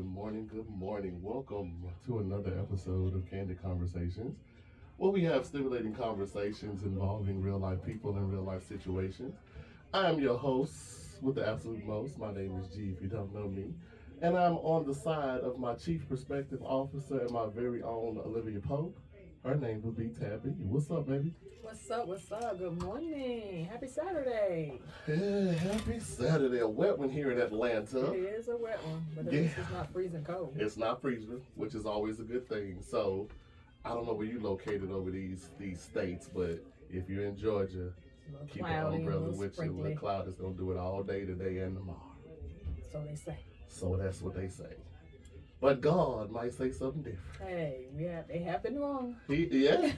good morning, good morning. Welcome to another episode of Candid Conversations, where we have stimulating conversations involving real life people and real life situations. I am your host with the absolute most. My name is G, if you don't know me. And I'm on the side of my Chief Perspective Officer and my very own Olivia Pope. Her name will be Tabby. What's up, baby? What's up? What's up? Good morning. Happy Saturday. Yeah, happy Saturday. A wet one here in Atlanta. It is a wet one, but at Yeah. least it's not freezing cold. It's not freezing, which is always a good thing. So, I don't know where you located over these states, but if you're in Georgia, It's a little keep an cloudy, a umbrella little with you. sprinkly. The cloud is gonna do it all day today and tomorrow. So they say. So that's what they say. But God might say something different. Hey, they have been wrong. Yeah,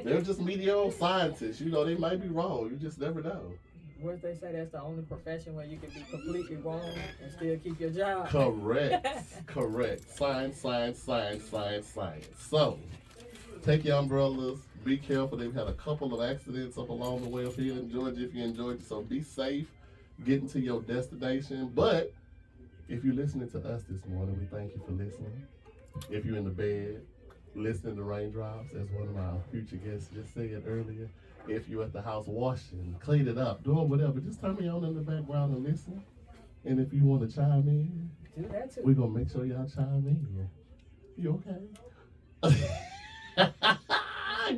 they're just mediocre scientists. You know, they might be wrong. You just never know. What they say, that's the only profession where you can be completely wrong and still keep your job. Correct. Correct. Science, science, science, science, science. So, take your umbrellas. Be careful. They've had a couple of accidents up along the way up here in Georgia. If you enjoyed it, so be safe. Getting to your destination. But if you're listening to us this morning, we thank you for listening. If you're in the bed, listening to raindrops, as one of my future guests just said earlier. If you're at the house washing, cleaning it up, doing whatever, just turn me on in the background and listen. And if you want to chime in, Do that too. we're going to make sure y'all chime in. You okay?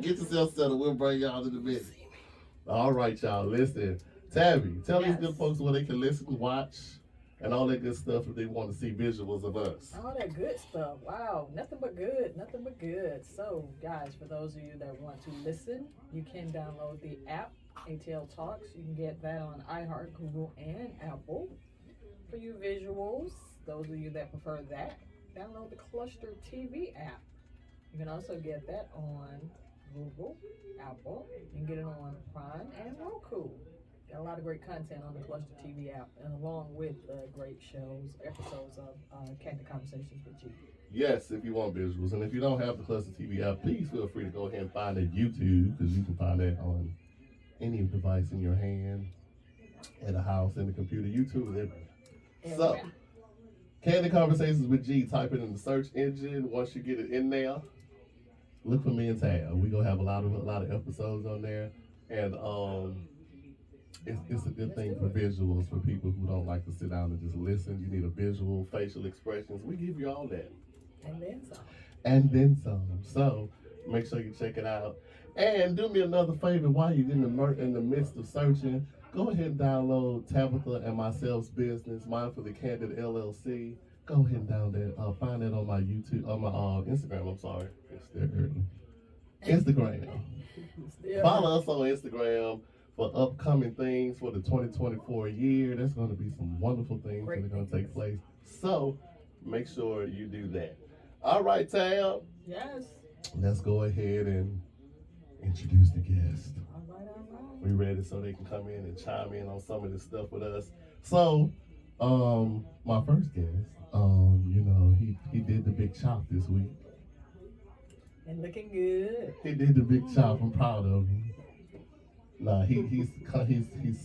Get yourself settled. We'll bring y'all to the bed. All right, y'all. Listen. Tabby, tell these Yes. good folks where they can listen, watch, and all that good stuff if they want to see visuals of us. All that good stuff. Wow. Nothing but good. Nothing but good. So, guys, for those of you that want to listen, you can download the app, ATL Talks. You can get that on iHeart, Google, and Apple. For you visuals, those of you that prefer that, download the Cluster TV app. You can also get that on Google, Apple. You can get it on Prime and Roku. Got a lot of great content on the Cluster TV app, and along with great shows, episodes of Candid Conversations with G. Yes, if you want visuals. And if you don't have the Cluster TV app, please feel free to go ahead and find it YouTube, because you can find that on any device in your hand, at a house, in the computer. YouTube is everywhere. So, Candid Conversations with G, type it in the search engine. Once you get it in there, look for me and Tab. We're going to have a lot of episodes on there. And it's a good thing for visuals, for people who don't like to sit down and just listen. You need a visual, facial expressions. We give you all that. And then some. And then some. So make sure you check it out. And do me another favor, while you're in the midst of searching, go ahead and download Tabitha and myself's business, Mindfully Candid LLC. Go ahead and download that. Find that on my YouTube, on my Instagram. I'm sorry, it's still early. Instagram. Follow us on Instagram for upcoming things for the 2024 year. There's going to be some wonderful things that are going to take place. So make sure you do that. All right, Tab. Yes. Let's go ahead and introduce the guest. All right, all right. We ready so they can come in and chime in on some of this stuff with us. So, my first guest, he did the big chop this week. And looking good. He did the big chop. I'm proud of him. Nah, he's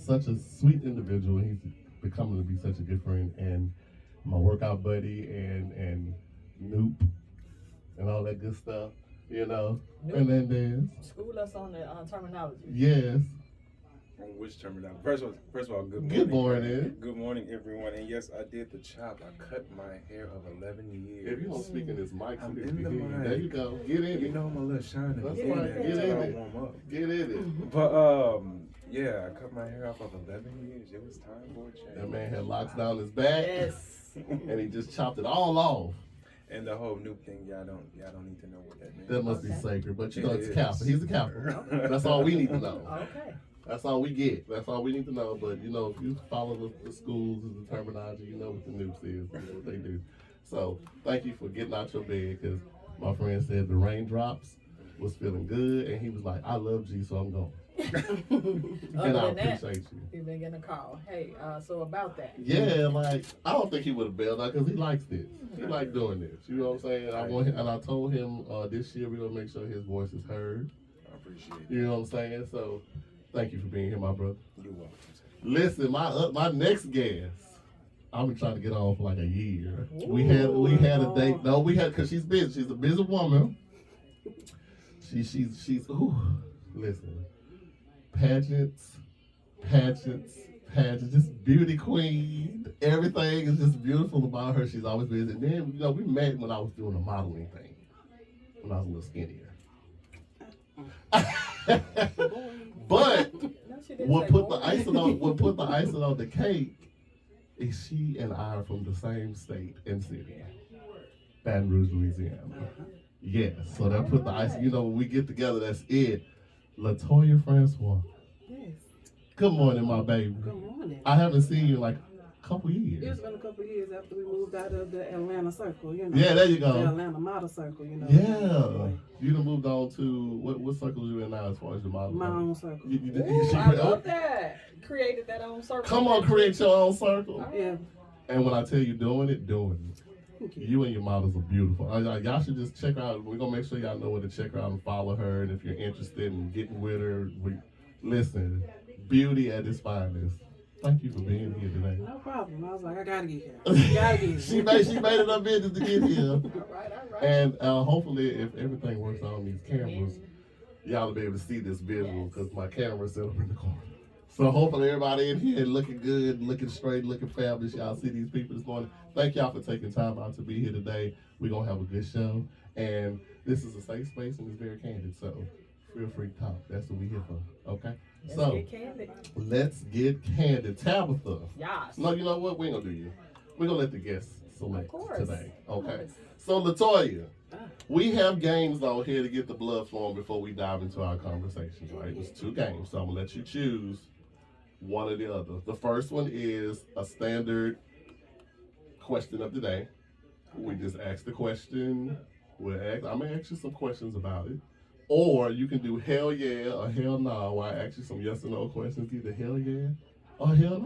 such a sweet individual. He's becoming to be such a good friend and my workout buddy and Noop and all that good stuff. Noop. Hernández. School us on the terminology. Yes. Which terminal? First of all, good morning. Good morning. Good morning, everyone. And yes, I did the chop. I cut my hair of 11 years. If you don't speak in this mic, I'm so in the mic. there you go. Get in You it. know I'm a little shiny. That's Get right. in it. Get in I it. warm up. Get in it. But yeah, I cut my hair off of 11 years. It was time for a change. That man had locks down his back, Yes. and he just chopped it all off. And the whole new thing, y'all don't need to know what that means. That must be Okay. sacred, but It it's is. Kappa. He's a Kappa. That's all we need to know. Okay. That's all we get. That's all we need to know. But if you follow the schools and the terminology, you know what the noobs is. You know what they do. So thank you for getting out your bed, because my friend said the raindrops was feeling good, and he was like, "I love G, so I'm going." And I Other than that, appreciate you. you've been getting a call. Hey, so about that. Yeah, like I don't think he would have bailed out because he likes this. He likes doing this. You know what I'm saying? I want him, and I told him this year we're gonna make sure his voice is heard. I appreciate it. You know what I'm saying? So thank you for being here, my brother. You're welcome. Listen, my next guest I've been trying to get on for like a year. We had a date. No, we had because she's busy. She's a busy woman. She's ooh, listen, pageants, just beauty queen. Everything is just beautiful about her. She's always busy. And then we met when I was doing a modeling thing when I was a little skinnier. But what put the icing on the cake is she and I are from the same state and city, Baton Rouge, Louisiana. Yes, so that put the icing. When we get together, that's it. LaToya Francois. Yes. Good morning, my baby. Good morning. I haven't seen you in like a couple years. It's been a couple years after we moved out of the Atlanta circle, Yeah, there you go. The Atlanta model circle, Yeah. You done moved on to, what circle you in now as far as your model? My own circle. Ooh, I love that. Created that own circle. Come on, create your own circle. Yeah. And when I tell you doing it. You and your models are beautiful. Y'all should just check her out. We're going to make sure y'all know where to check her out and follow her. And if you're interested in getting with her, listen, beauty at its finest. Thank you for being here today. No problem. I was like, I gotta get here. she made it her business to get here. All right. And hopefully, if everything works out on these cameras, y'all will be able to see this visual because my camera's set up in the corner. So hopefully everybody in here looking good, looking straight, looking fabulous. Y'all see these people this morning. Thank y'all for taking time out to be here today. We're going to have a good show. And this is a safe space and it's very candid. So feel free to talk. That's what we're here for. Okay? Let's get candid. Tabitha. Yes. No, you know what? We ain't going to do you. We're going to let the guests select today. Okay? Of So, LaToya, we have games on here to get the blood flowing before we dive into our conversations, right? There's 2 games, so I'm going to let you choose one or the other. The first one is a standard question of the day. We just ask the question. I'm going to ask you some questions about it. Or you can do hell yeah or hell no, where I ask you some yes or no questions, either hell yeah or hell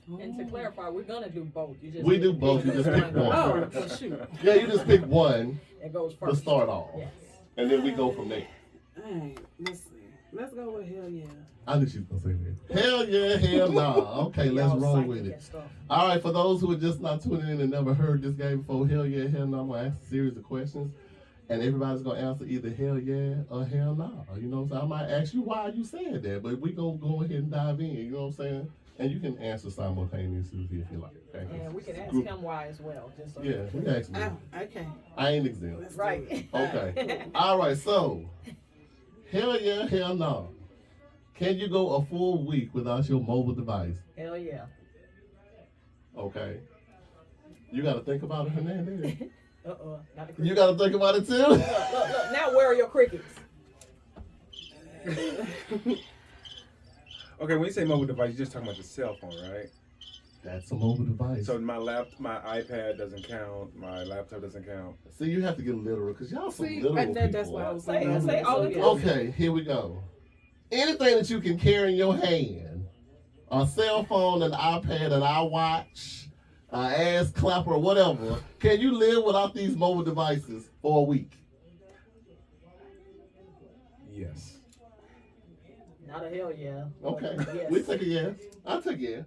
no. And to clarify, we're gonna do both. We do both. You just pick one. Oh, well, shoot. Yeah, you just pick one It goes first. to start off. Yes. And then we go from there. Dang, let's see. Let's go with hell yeah. I knew she was going to say that. Hell yeah, hell nah. Okay, let's Y'all roll psychic with and it. stuff. All right, for those who are just not tuning in and never heard this game before, hell yeah, hell nah, I'm going to ask a series of questions. And everybody's going to answer either hell yeah or hell nah. You know what I'm saying? I might ask you why you said that, but we're going to go ahead and dive in. You know what I'm saying? And you can answer simultaneously if you like. Okay? And we can ask him why as well. Just so Yeah, we can ask me. Oh, okay. I ain't exempt. Let's do Right. it. Okay. All right, so hell yeah, hell no. Can you go a full week without your mobile device? Hell yeah. Okay. You got to think about it, Hernández. Not the crickets. You got to think about it too. Look. Now where are your crickets? Okay, when you say mobile device, you're just talking about the cell phone, right? That's a mobile device. So my iPad doesn't count, my laptop doesn't count. See, you have to get literal because y'all some See, literal people. that's why I was Say saying. all the time. Okay, here we go. Anything that you can carry in your hand, a cell phone, an iPad, an iWatch, an ass clapper, or whatever, can you live without these mobile devices for a week? Yes. Not a hell yeah. Okay, Yes. we take a yes. I'll take a yes.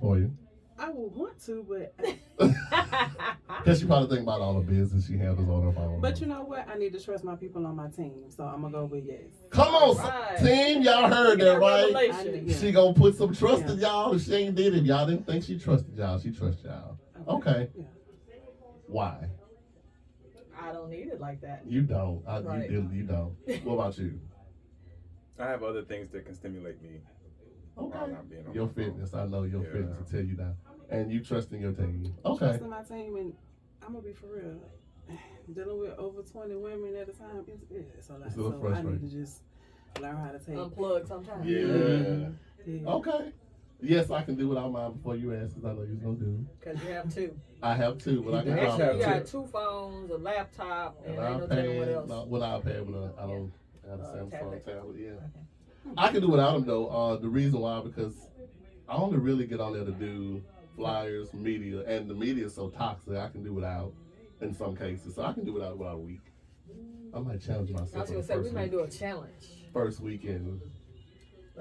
For you. I would want to, but Because she probably think about all the business she handles on her phone. you know what? I need to trust my people on my team, so I'm gonna go with yes. Come on, Right. team. Y'all heard that, right? Revelation. Yeah. She gonna put some trust Yeah. in y'all. If she ain't did it, y'all didn't think she trusted y'all. She trusts y'all. Okay. Yeah. Why? I don't need it like that. You don't. Right. You don't. What about you? I have other things that can stimulate me. Okay. While not being on Your my phone. fitness. I know your Yeah. fitness will tell you that. And you trust in your team. Okay. Trusting my team, and I'm gonna be for real. Dealing with over 20 women at a time, it's a lot. It's a little So I need frustrating. to just learn how to take. Unplug sometimes. Yeah. Yeah. Okay. Yes, I can do without mine before you ask, because I know you're going to do. Because you have two. I have two, but I can Actually, drop Actually, you two. got two phones, a laptop, An and ain't no telling what iPad. else. No, with an iPad, but I don't have a Samsung Tablet. tablet. Yeah. Okay. I can do without them though. The reason why, because I only really get on there to do flyers, media, and the media is so toxic. I can do without in some cases, so I can do without a week. I might challenge I myself. was on going the to say, we first might week. do a challenge. First weekend.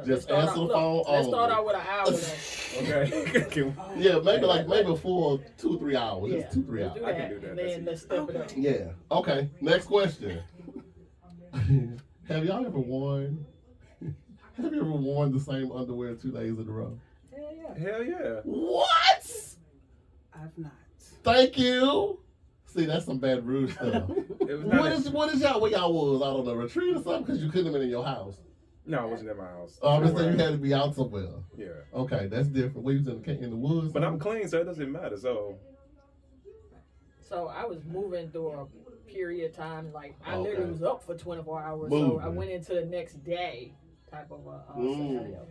Just answer the phone. Let's start only. out with an hour then. Okay. Yeah, maybe for 2 or 3 hours. Yeah, Just 2 3 let's hours. do I that. can do that. And That's then let's easy. step it up. Yeah. Okay. Next question. Have y'all ever worn? Have you ever worn the same underwear 2 days in a row? Hell yeah. Hell yeah. What? I've not. Thank you. See, that's some bad rude stuff. It was not What is y'all? Where y'all was? I don't know, retreat or something? Because you couldn't have been in your house. No, I wasn't at my house. Oh, I'm just saying you had to be out somewhere. Yeah. Okay, that's different. We was in the woods. But I'm clean, so it doesn't matter. So So I was moving through a period of time, like I Okay. literally was up for 24 hours. So Moving. I went into the next day type of a scenario.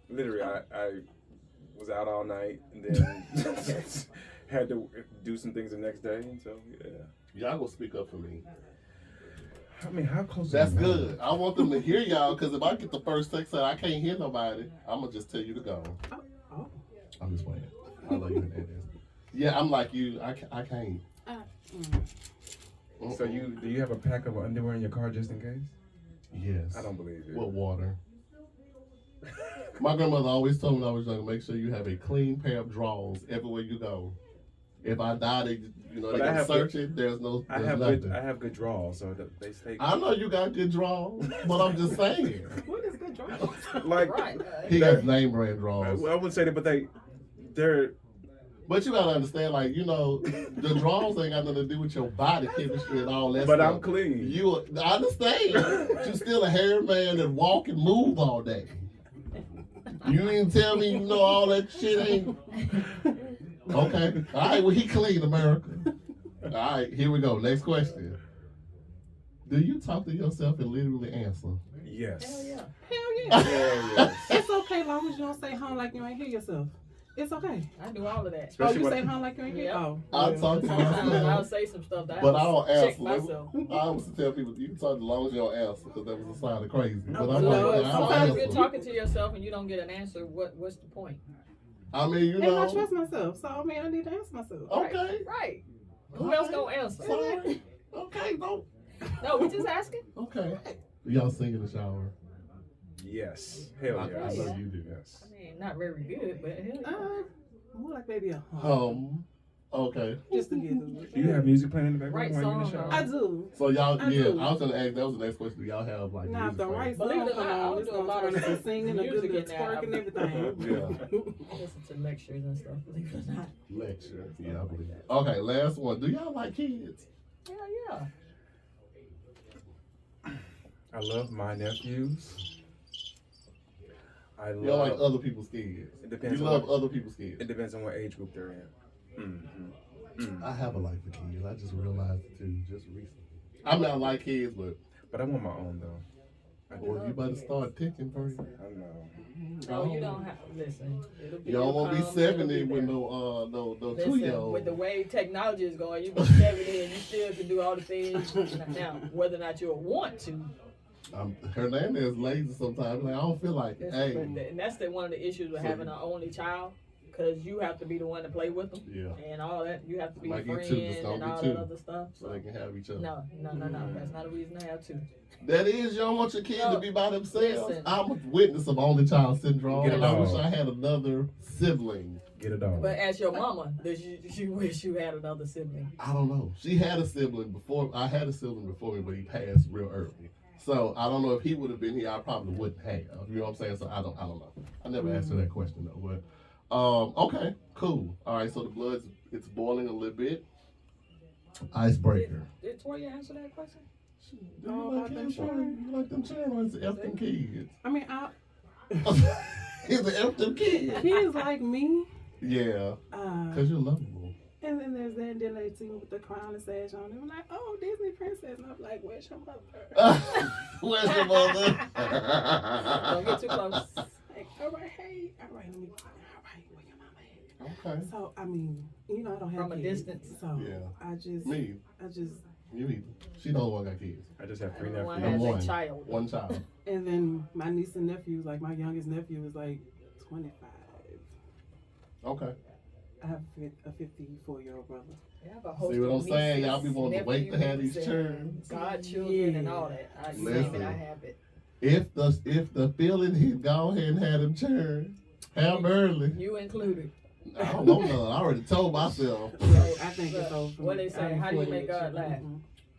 literally, I was out all night and then had to do some things the next day. And so yeah. Y'all gonna speak up for me. I mean, how close? That's are you? good. I want them to hear y'all because if I get the first text that I can't hear nobody, I'm gonna just tell you to go. Oh. I'm just playing. I love you, Hernández. Yeah, I'm like you. I can't. So do you have a pack of underwear in your car just in case? Yes. I don't believe it. With water. My grandmother always told me when I was young, make sure you have a clean pair of drawers everywhere you go. If I die, they But I gonna have search it. There's nothing. I have good draws, so they stay. I know you got good drawers, but I'm just saying. What is good drawers? Like Right. He got name brand I drawers. wouldn't say that, but they're. But you gotta understand, like, the drawers ain't got nothing to do with your body chemistry and all that But stuff. I'm clean. I understand. But you still a hairy man that walk and move all day. You ain't tell me you know all that shit ain't. Okay. All right, well, he clean, America. All right, here we go. Next question. Do you talk to yourself and literally answer? Yes. Hell yeah. Hell yeah. Hell yes. It's okay long as you don't say home like you ain't hear yourself. It's okay. I do all of that. Oh, Especially you when- say home like you ain't hear? Yeah. Oh. I yeah. talk to Sometimes I'll myself, say some stuff that but I I don't check answer. myself. I always tell people, you can talk as long as you don't answer, because that was a sign of crazy. But No, I'm but like, I sometimes don't you're answer. talking to yourself and you don't get an answer. What's the point? I mean, And I trust myself, so I mean I need to answer myself. Okay. Right. Who else gonna answer? Sorry. Okay, no. No, we just asking. Okay. Y'all sing in the shower. Yes. Hell I yes. know you do. Yes. I mean, not very good, but hell yeah. More like maybe a Okay. just to get the Do you have music playing in the Right background while you're in the song, shower? I do. So y'all, I yeah, do. I was gonna ask. That was the next question. Do y'all have like Now if music the playing? right Believe it song or come not, I on, don't it's do a gonna lot turn of into singing, a good music little in there. twerk and everything. Yeah. Listen to lectures and stuff, believe it or not. Lecture. Yeah, I believe that. Okay, last one. Do y'all like kids? Hell yeah. I love my nephews. I You don't like love. other people's kids. It depends You on love what- other people's kids. It depends on what age group they're in. I have a like for kids. I just realized it too, just recently. I mean, I like kids, but But I want my own though. I do. well, you better start picking first. I know. No, you don't have. Listen, it'll be. You don't want to be come, it'll 70 be with there. no Listen, 2-year-old. with the way technology is going, you be 70 and you still can do all the things. Now, whether or not you'll want to, Hernández lazy sometimes. Like, I don't feel like it. Hey, and that's one of the issues with So having an only child, because you have to be the one to play with them yeah, and all that. You have to be Like a you friend too, just don't and be all two. that other stuff. so they can have each other. No. That's not a reason to have two. That is, you don't want your kids No, to be by themselves. listen. I'm a witness of only child syndrome, Get it and I wish on. I had another sibling. Get a dog. But as your mama, does you wish you had another sibling? I don't know. She had a sibling before. I had a sibling before me, but he passed real early. So I don't know if he would have been here. I probably wouldn't have. You know what I'm saying? So I don't know. I never asked her that question though. But okay, cool. All right. So the blood's it's boiling a little bit. Icebreaker. Did Toya answer that question? Do you like them children? You like them children? Or is it F them kids? I mean, Is it F them kids? kids like me. Yeah, cause you're lovable. And then there's that, and then they see me with the crown and sash on. They're like, "Oh, Disney princess," and I'm like, "Where's your mother?" Where's your mother? Don't get too close. Like, all right, hey, all right, let me. All right, where your mama at? Okay. So I mean, I don't have From a kids, distance. So Yeah. I just, Me. You either. She don't want got kids. I just have three Everyone nephews. has One. a child. One child. and then my niece and nephews, like my youngest nephew is like 25. Okay. I have a 54-year-old brother. You have a host See what of I'm saying? nieces, Y'all be wanting to wait to have these nephews, children. and godchildren and all that. I name it, I have it. If the feeling hit, go ahead and have him churn. Have 'em early. You included. I don't know none. I already told myself. So I think it's over. for What me. they say, I'm how do you 40 make next God year. laugh?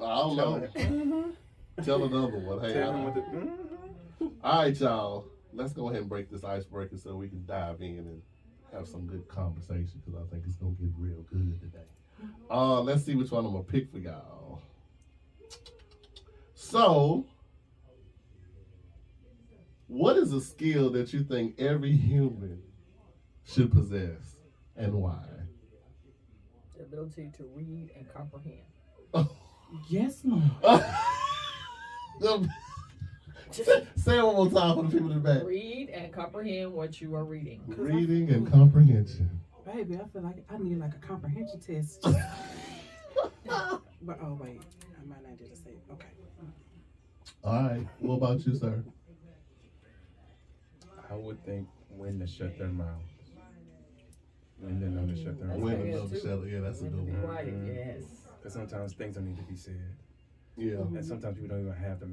I don't know. Mm-hmm. Tell another one. Hey, Tell him with the. all right, y'all. Let's go ahead and break this icebreaker so we can dive in and have some good conversation because I think it's gonna get real good today. Let's see which one I'm gonna pick for y'all. So, what is a skill that you think every human should possess, and why? The ability to read and comprehend. Yes, Lord. Say it one more time for the people in the back. Read and comprehend what you are reading. Reading and comprehension. Baby, I feel like I need like a comprehension test. But oh wait, I might not did to say it. Okay. All right. What about you, sir? I would think when to shut their mouth. When to know to shut their That's mouth. When good another too. shadow. Yeah, that's a When to good be one. quiet, Mhm. yes. Because sometimes things don't need to be said. Yeah. And sometimes people don't even have the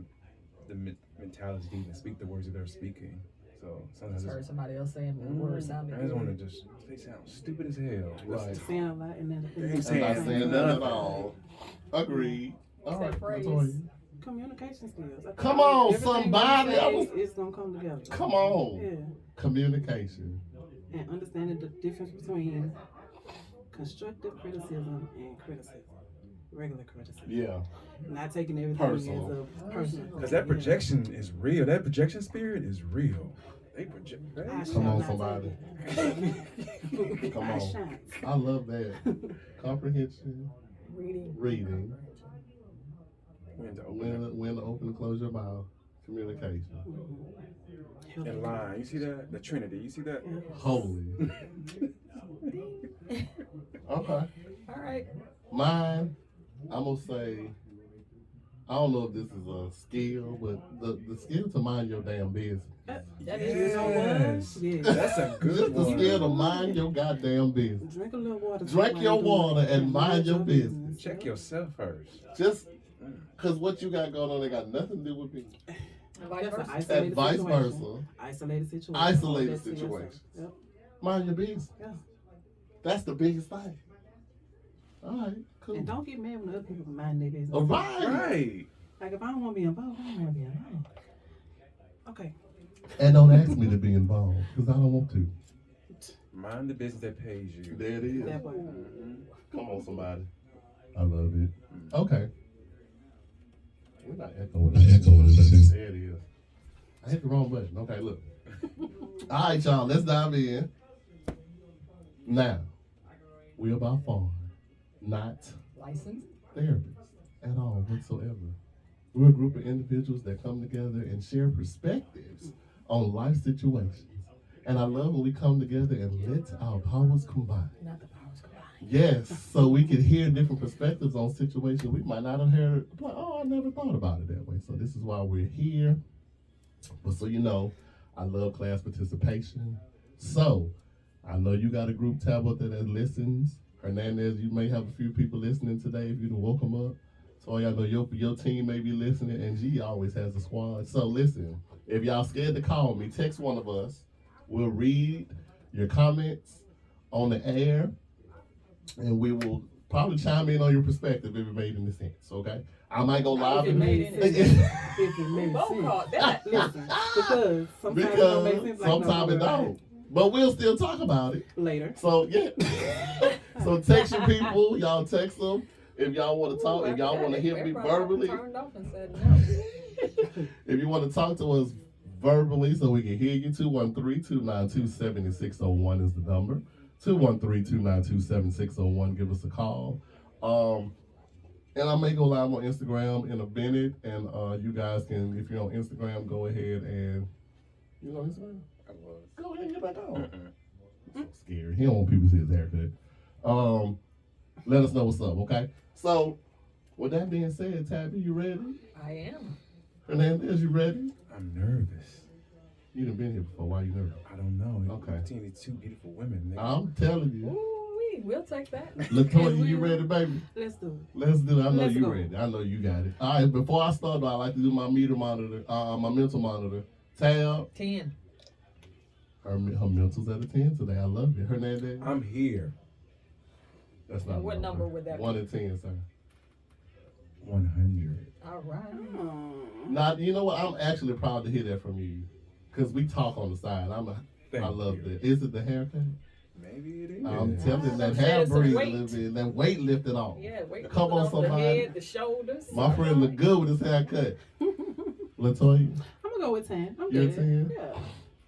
mentality to even speak the words that they're speaking. So I sometimes just heard it's, somebody else saying the word sounded I just want good. to just, they sound stupid as hell. Right. Saying a lot and then They ain't I'm saying not saying nothing at nothing. all. Agreed. All What's that right. phrase? LaToya. Communication skills. I think Come on, everything somebody. you I was- say, it's gonna come together. Come on. Yeah. Communication. And understanding the difference between constructive criticism and criticism. Regular criticism. Yeah. Not taking everything Personal. as a personal. Because that projection is real. That projection spirit is real. They project. I Right? shall Come on, not somebody. take it. Come I on. shan't. I love that. Comprehension. Reading. Reading. When to open up. When to open and close your mouth. Communication. In line. You see that? The Trinity. You see that? Holy. Okay. All right. Mine, I'm gonna say, I don't know if this is a skill, but the skill to mind your damn business. That is Yes. Yes. That's a good Just the one. skill to mind your goddamn business. Drink a little water. Drink while your you're doing water it, and mind your business. Check yourself first. Just because what you got going on, they got nothing to do with me. And vice That's an versa. isolated And vice situation. versa. Isolated situation. Isolated That's to yourself. situations. Yep. Mind your business. Yeah. That's the biggest thing. All right, cool. And don't get mad when other people mind their business. All right. Right. Like if I don't want to be involved, I don't want to be involved. Okay. And don't ask me to be involved because I don't want to. Mind the business that pays you. There it is. That way. Mhm. Come on, somebody. I love it. Okay. We're not echoing. There it is. I hit the wrong button. Okay, look. All right, y'all. Let's dive in. Now, we are by far not Licensed. therapists at all whatsoever. We're a group of individuals that come together and share perspectives on life situations. And I love when we come together and let our powers combine. Not the powers combined. Yes, so we can hear different perspectives on situations we might not have heard. Like, oh, I never thought about it that way. So this is why we're here. But so you know, I love class participation. So I know you got a group Tabitha that listens. Hernández, you may have a few people listening today if you done woke them up. So y'all know your team may be listening, and G always has a squad. So listen, if y'all scared to call me, text one of us. We'll read your comments on the air, and we will probably chime in on your perspective if it made any sense, okay? I might go live. If it and- made any sense. If it makes Both sense. called that. Listen, because sometimes it don't make sense. Because Like, no, sometimes it no, don't. But we'll still talk about it. Later. So, yeah. So text your people. Y'all text them. If y'all want to talk, if y'all want to hear me Everybody verbally, turned off and said no. if you want to talk to us verbally so we can hear you, 213-292-7601 is the number. 213-292-7601. Give us a call. And I may go live on Instagram in a minute. And you guys can, if you're on Instagram, go ahead and, you know Instagram? I was. Go ahead and get back on. Mm-mm. So scary. He don't want people to see his haircut. Let us know what's up, okay? So, with that being said, Tabby, you ready? I am. Hernández, you ready? I'm nervous. You done been here before. Why you nervous? I don't know. Okay. Between these two beautiful women. I'm telling you. Ooh-wee. Hey, we'll take that. LaToya, you ready, baby? Let's do it. Let's do it. I know Let's you go. ready. I know you got it. All right, before I start, I like to do my meter monitor, my mental monitor. Tab. 10. Her mental's at a 10 today. I love it. Hernández. I'm here. That's not And what a number would that be? 1 and 10, sir. 100. All right. Now, you know what? I'm actually proud to hear that from you. Because we talk on the side. Thank I love you. that. Is it the haircut? Maybe it is. I'm telling you, that Said hair it's some breathe a weight. little bit. That weight lifted off. Yeah, wait. Come on, off the somebody. head, the shoulders. My friend look good with his haircut. LaToya, I'm gonna go with 10. I'm you're a good. 10? Yeah.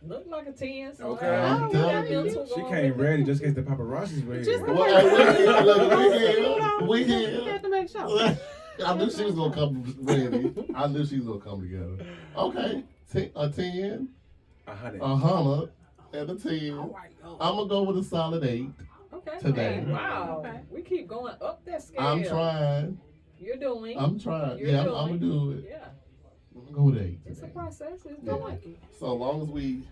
Look like a 10. So Okay. I'm you telling got you. mental She going came with ready it. just in case the paparazzi's ready. Just Well, hey, we We here. had to make sure. I knew she was gonna come ready. I knew she was gonna come together. Okay, a 10, 100. 100, and a 10. All right, go. I'm gonna go with a solid 8. Okay. Today. Hey, wow. Okay. We keep going up that scale. I'm trying. You're doing. I'm trying. You're Yeah, I'm doing. gonna do it. Yeah. I'm gonna go with 8 It's a today. process. It's Yeah. going. So long as we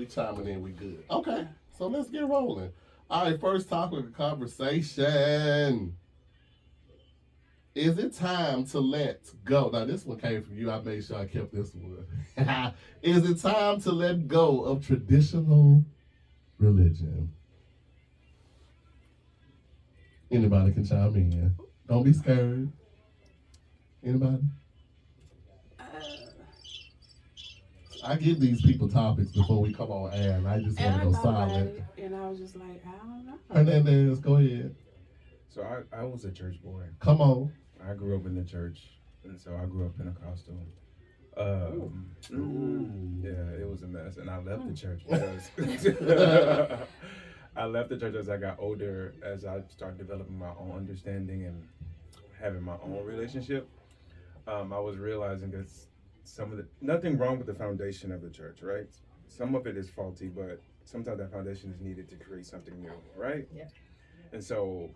chiming in, we good. Okay, so let's get rolling. All right, first topic of conversation. Is it time to let go? Now, this one came from you. I made sure I kept this one. Is it time to let go of traditional religion? Anybody can chime in. Don't be scared. Anybody? I give these people topics before we come on air, and I just And want I to go thought about silent. it, and I was just like, I don't know. Hernández, go ahead. So I was a church boy. Come on. I grew up in the church, and so I grew up Pentecostal. Yeah, it was a mess, and I left the church because I left the church as I got older, as I started developing my own understanding and having my own relationship. I was realizing that nothing wrong with the foundation of the church, right? Some of it is faulty, but sometimes that foundation is needed to create something new, right? Yeah. And so,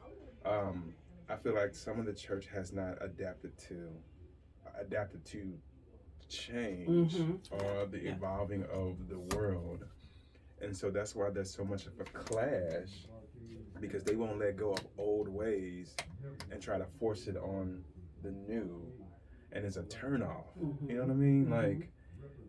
I feel like some of the church has not adapted to change or the evolving of the world. And so that's why there's so much of a clash, because they won't let go of old ways and try to force it on the new. And it's a turnoff. You know what I mean? Like,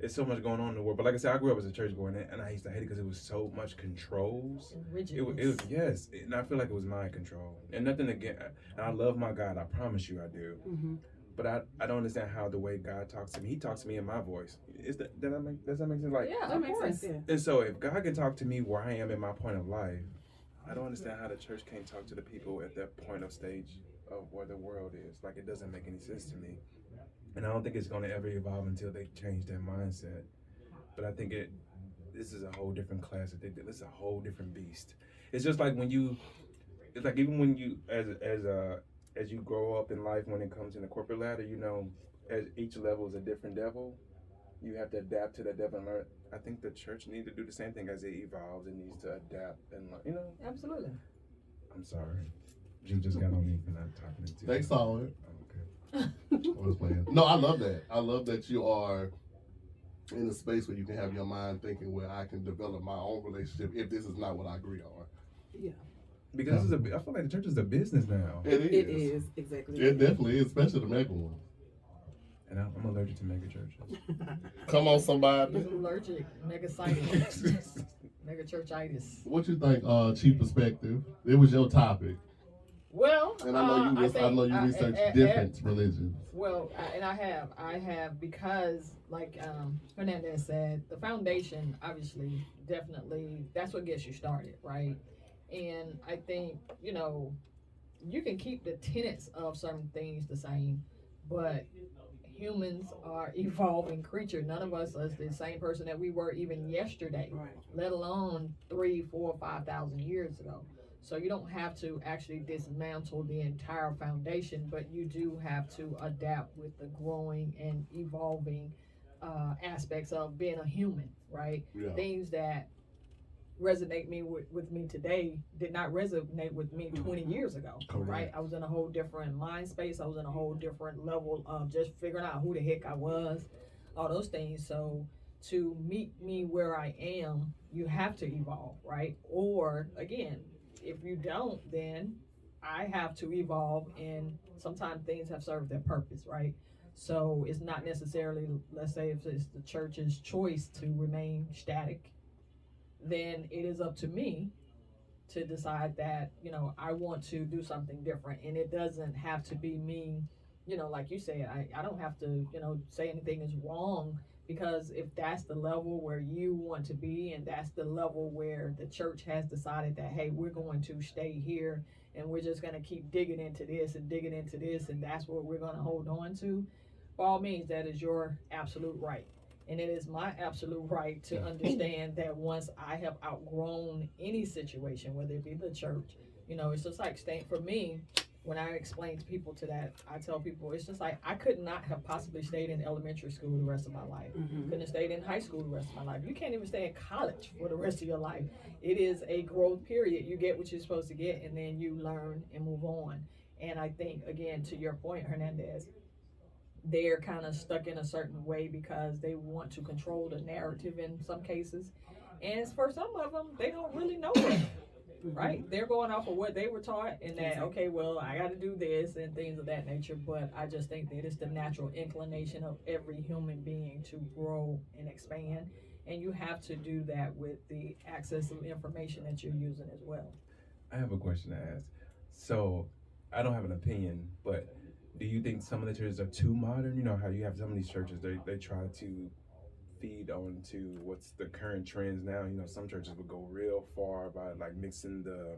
it's so much going on in the world. But like I said, I grew up as a church boy, and I used to hate it because it was so much controls. It was yes, and I feel like it was mind control. And nothing again. And I love my God. I promise you, I do. But I don't understand how the way God talks to me. He talks to me in my voice. Does that make sense? Like, Yeah, That of makes course. sense, yeah. and so if God can talk to me where I am in my point of life, I don't understand how the church can't talk to the people at that point of stage of where the world is. Like, it doesn't make any sense to me. And I don't think it's going to ever evolve until they change their mindset. But I think this is a whole different class. I think this is a whole different beast. It's just like it's like even when you, as you grow up in life, when it comes in the corporate ladder, you know, as each level is a different devil, you have to adapt to that devil and learn. I think the church needs to do the same thing as it evolves. It needs to adapt and learn, you know. Absolutely. I'm sorry. You just got on me for not talking to you. They saw it. Okay. I was playing. No, I love that. I love that you are in a space where you can have your mind thinking where I can develop my own relationship if this is not what I agree on. Yeah. Because I feel like the church is a business now. It is. It is, exactly. It definitely is, especially the mega one. And I'm allergic to mega churches. Come on, somebody. He's allergic. Megasitis. Megachurchitis. What you think, Chief Perspective? It was your topic. Well, And I know you research different religions. Well, I have because, like Hernández said, the foundation, obviously, definitely, that's what gets you started, right? And I think, you can keep the tenets of certain things the same, but humans are evolving creatures. None of us is the same person that we were even yesterday, Right. let alone 3, 4, 5,000 years ago. So you don't have to actually dismantle the entire foundation, but you do have to adapt with the growing and evolving aspects of being a human, right? Yeah. Things that resonate with me today did not resonate with me 20 years ago, Correct. right? I was in a whole different mind space. I was in a whole different level of just figuring out who the heck I was, all those things. So to meet me where I am, you have to evolve, right? Or again, if you don't, then I have to evolve, and sometimes things have served their purpose, right? So it's not necessarily, let's say, if it's the church's choice to remain static, then it is up to me to decide that, you know, I want to do something different. And it doesn't have to be me, you know, like you said, I don't have to, you know, say anything is wrong, because if that's the level where you want to be, and that's the level where the church has decided that, hey, we're going to stay here and we're just going to keep digging into this and digging into this, and that's what we're going to hold on to, by all means, that is your absolute right. And it is my absolute right to understand that once I have outgrown any situation, whether it be the church, you know, it's just like staying, for me, when I explain to people to that, I tell people, it's just like, I could not have possibly stayed in elementary school the rest of my life. Couldn't have stayed in high school the rest of my life. You can't even stay in college for the rest of your life. It is a growth period. You get what you're supposed to get, and then you learn and move on. And I think, again, to your point, Hernandez, they're kind of stuck in a certain way because they want to control the narrative in some cases. And for some of them, they don't really know it, right? They're going off of what they were taught, and that, okay, well, I got to do this and things of that nature. But I just think that it's the natural inclination of every human being to grow and expand. And you have to do that with the access of information that you're using as well. I have a question to ask. So, I don't have an opinion, but do you think some of the churches are too modern? You know how you have some of these churches, they try to feed on to what's the current trends now. You know, some churches would go real far by like mixing the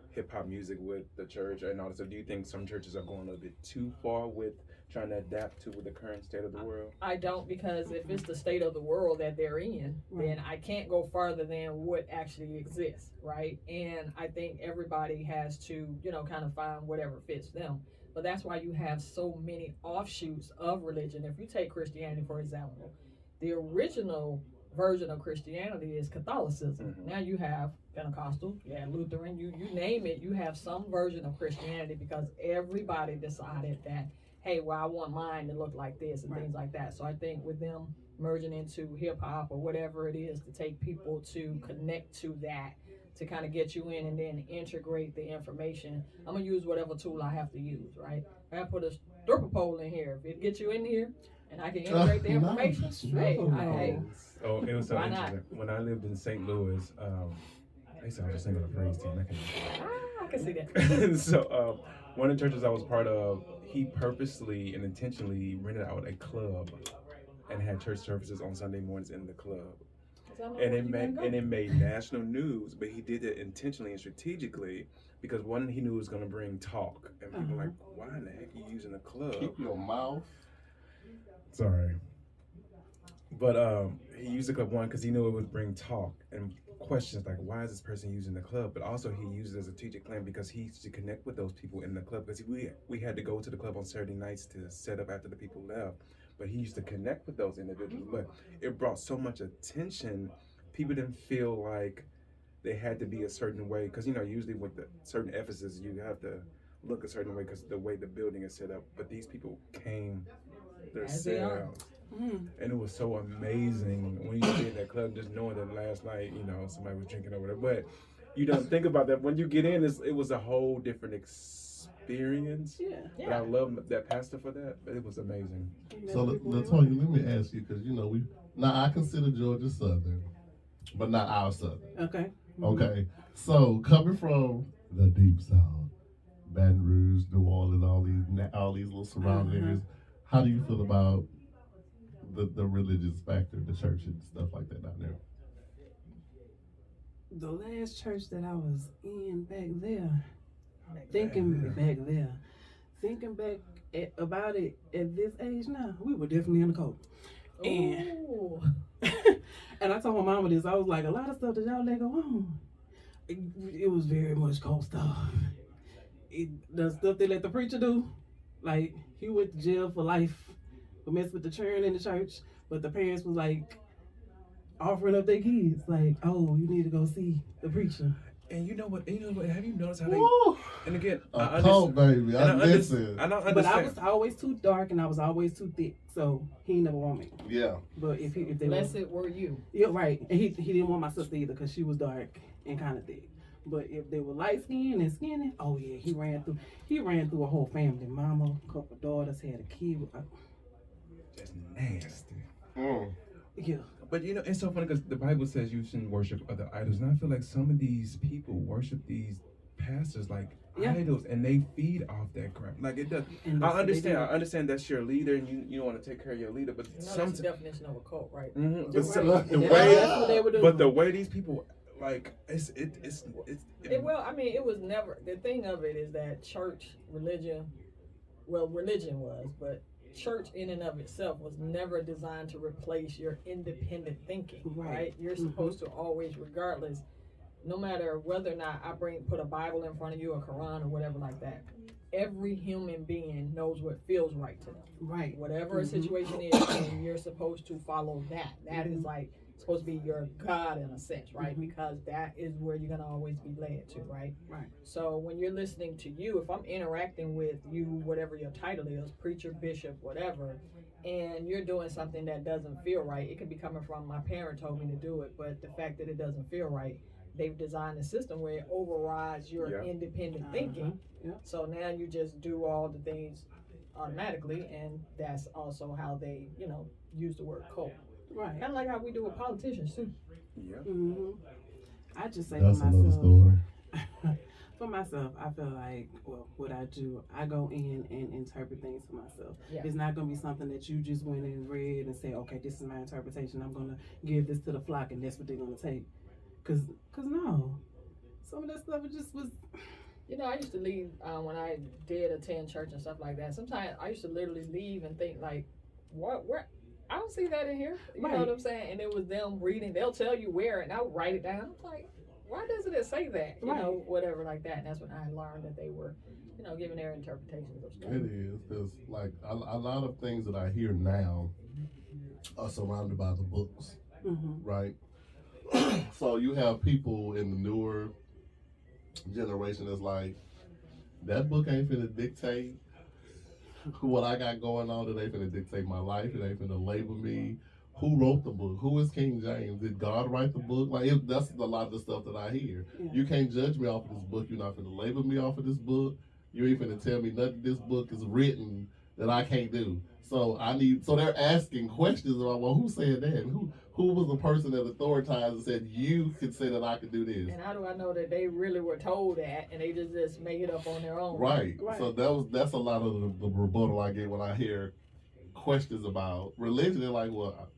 hip hop music with the church and all that. So do you think some churches are going a little bit too far with trying to adapt to the current state of the world? I don't, because if it's the state of the world that they're in, then I can't go farther than what actually exists, right? And I think everybody has to, you know, kind of find whatever fits them. But that's why you have so many offshoots of religion. If you take Christianity, for example, the original version of Christianity is Catholicism. Now you have Pentecostal, you have Lutheran, you name it, you have some version of Christianity, because everybody decided that, hey, well, I want mine to look like this and things like that. So I think with them merging into hip hop or whatever it is to take people to connect to that, to kind of get you in and then integrate the information, I'm gonna use whatever tool I have to use, right? I put a stripper pole in here. If it gets you in here and I can integrate the information, hey. Oh, it was so Why interesting. not? When I lived in St. Louis, I used to have to sing on the praise team. I can see that. So one of the churches I was part of, he purposely and intentionally rented out a club and had church services on Sunday mornings in the club. And it made national news, but he did it intentionally and strategically because one, he knew it was going to bring talk, and people were like, why in the heck are you using a club? Keep your mouth. Sorry. But he used the club, one, because he knew it would bring talk and questions like, why is this person using the club? But also he used it as a strategic plan because he used to connect with those people in the club, because we had to go to the club on Saturday nights to set up after the people left. But he used to connect with those individuals. But it brought so much attention, people didn't feel like they had to be a certain way. Because, you know, usually with the certain Ephesus, you have to look a certain way because the way the building is set up. But these people came themselves. And it was so amazing when you stay in that club, just knowing that last night, you know, somebody was drinking over there. But you don't think about that. When you get in, it was a whole different experience. But I love that pastor for that. But it was amazing. So, LaToya, let me ask you, because, you know, I consider Georgia Southern, but not our Southern. Okay. Okay. So, coming from the Deep South, Baton Rouge, New Orleans, all these little surrounding areas, how do you feel about the religious factor, the church and stuff like that down there? The last church that I was in back there, thinking back about it at this age now, we were definitely in the cold. And I told my mama this, I was like, a lot of stuff that y'all let go on, it was very much cold stuff. The stuff they let the preacher do, like, he went to jail for life for messing with the children in the church, but the parents was like offering up their kids, like, oh, you need to go see the preacher. And you know what? Have you noticed how they? And again, baby, I listen. I don't understand. But I was always too dark and I was always too thick, so he never want me. Yeah. But if they blessed were you. Yeah, right. And he didn't want my sister either because she was dark and kind of thick. But if they were light skinned and skinny, oh yeah, he ran through a whole family. Mama, couple daughters, had a kid. That's nasty. Yeah. But you know, it's so funny because the Bible says you shouldn't worship other idols, and I feel like some of these people worship these pastors like idols, and they feed off that crap. Like it does. I understand that's your leader, and you want to take care of your leader, but that's the definition of a cult, right? Mm-hmm. But the way these people like well, I mean, it was never the thing of it is that religion was, but church in and of itself was never designed to replace your independent thinking, right? You're supposed to always, regardless, no matter whether or not I put a Bible in front of you, a Quran or whatever like that, every human being knows what feels right to them. Right. Whatever a situation is, and you're supposed to follow that. That is like supposed to be your God in a sense, right? Because that is where you're gonna always be led to, right? Right. So when you're listening to you, if I'm interacting with you, whatever your title is, preacher, bishop, whatever, and you're doing something that doesn't feel right, it could be coming from my parent told me to do it, but the fact that it doesn't feel right, they've designed a system where it overrides your independent thinking. So now you just do all the things automatically, and that's also how they, use the word cult. Right. Kind of like how we do with politicians too. Yeah. I just say That's for another myself. story. For myself, I feel like, what I do, I go in and interpret things for myself. Yeah. It's not going to be something that you just went and read and say, okay, this is my interpretation. I'm going to give this to the flock, and that's what they're going to take. Cause no, some of that stuff just was. I used to leave when I did attend church and stuff like that. Sometimes I used to literally leave and think like, where? I don't see that in here. You know what I'm saying? And it was them reading. They'll tell you where, and I'll write it down. I'm like, why doesn't it say that? Whatever like that. And that's when I learned that they were, giving their interpretations of stuff. It is, because like a lot of things that I hear now are surrounded by the books, right? So you have people in the newer generation that's like, that book ain't finna dictate what I got going on. It ain't finna dictate my life. It ain't finna label me. Who wrote the book? Who is King James? Did God write the book? Like that's a lot of the stuff that I hear. Yeah. You can't judge me off of this book. You're not finna label me off of this book. You ain't finna tell me nothing this book is written that I can't do. So they're asking questions about, well, who said that? And who was the person that authorized and said you could say that I could do this? And how do I know that they really were told that and they just made it up on their own? Right. So that's a lot of the rebuttal I get when I hear questions about religion. They're like, well,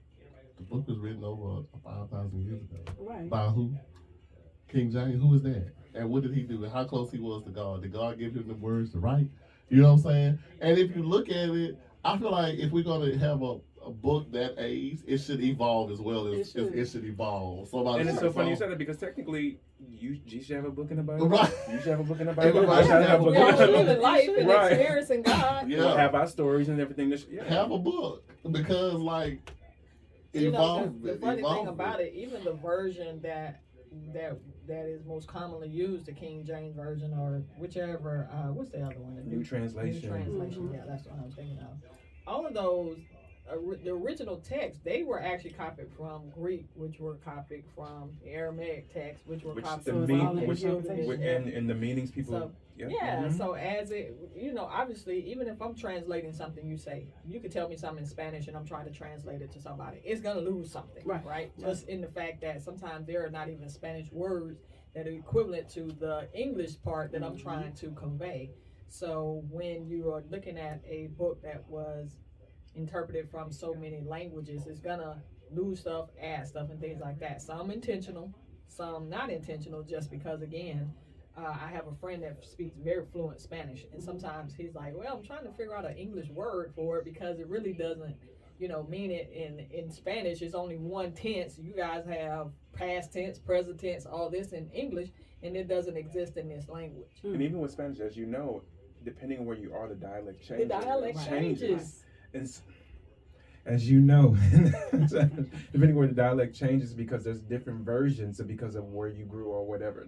the book was written over 5,000 years ago. Right. By who? King James. Who is that? And what did he do? And how close he was to God? Did God give him the words to write? You know what I'm saying? And if you look at it, I feel like if we're going to have a book that age, it should evolve as well as it should evolve. And it's so funny you said that, because technically you should have a book in the Bible. Right. You should have a book in the Bible. Everybody should have a book. We all living life and Right. experiencing God. Yeah. We'll have our stories and everything. Have a book, because like evolve. The funny thing about it, even the version that is most commonly used, the King James version or whichever, what's the other one? New translation. New translation. Yeah, that's what I was thinking of. All of those, the original text, they were actually copied from Greek, which were copied from Aramaic text, which were copied from and the meanings people. So, so as it, obviously, even if I'm translating something you say, you could tell me something in Spanish and I'm trying to translate it to somebody, it's going to lose something, right? Just in the fact that sometimes there are not even Spanish words that are equivalent to the English part that I'm trying to convey. So when you are looking at a book that was interpreted from so many languages, it's going to lose stuff, add stuff, and things like that. Some intentional, some not intentional, just because, again, I have a friend that speaks very fluent Spanish, and sometimes he's like, well, I'm trying to figure out an English word for it because it really doesn't, mean it in Spanish. It's only one tense. You guys have past tense, present tense, all this in English, and it doesn't exist in this language. And even with Spanish, as you know, depending on where you are, the dialect changes. The dialect changes. And as you know, depending where the dialect changes, because there's different versions because of where you grew or whatever.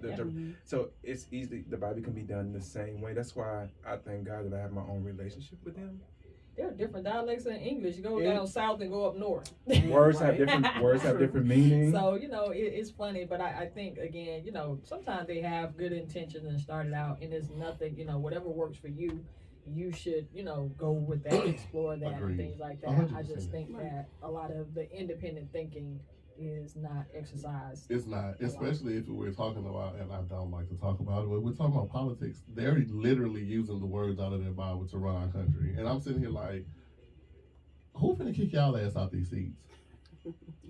So it's easy, the Bible can be done the same way. That's why I thank God that I have my own relationship with him. there are different dialects in English. You go down south and go up north. Words have Right. different words have different meaning. So, it's funny, but I think, again, sometimes they have good intentions and started out, and it's nothing, whatever works for you, you should, go with that, explore that, and Agreed. things like that. I 100%. just think that a lot of the independent thinking is not exercised. It's not, especially if we're talking about, and I don't like to talk about it, but we're talking about politics. They're literally using the words out of their Bible to run our country. And I'm sitting here like, who finna kick y'all ass out these seats?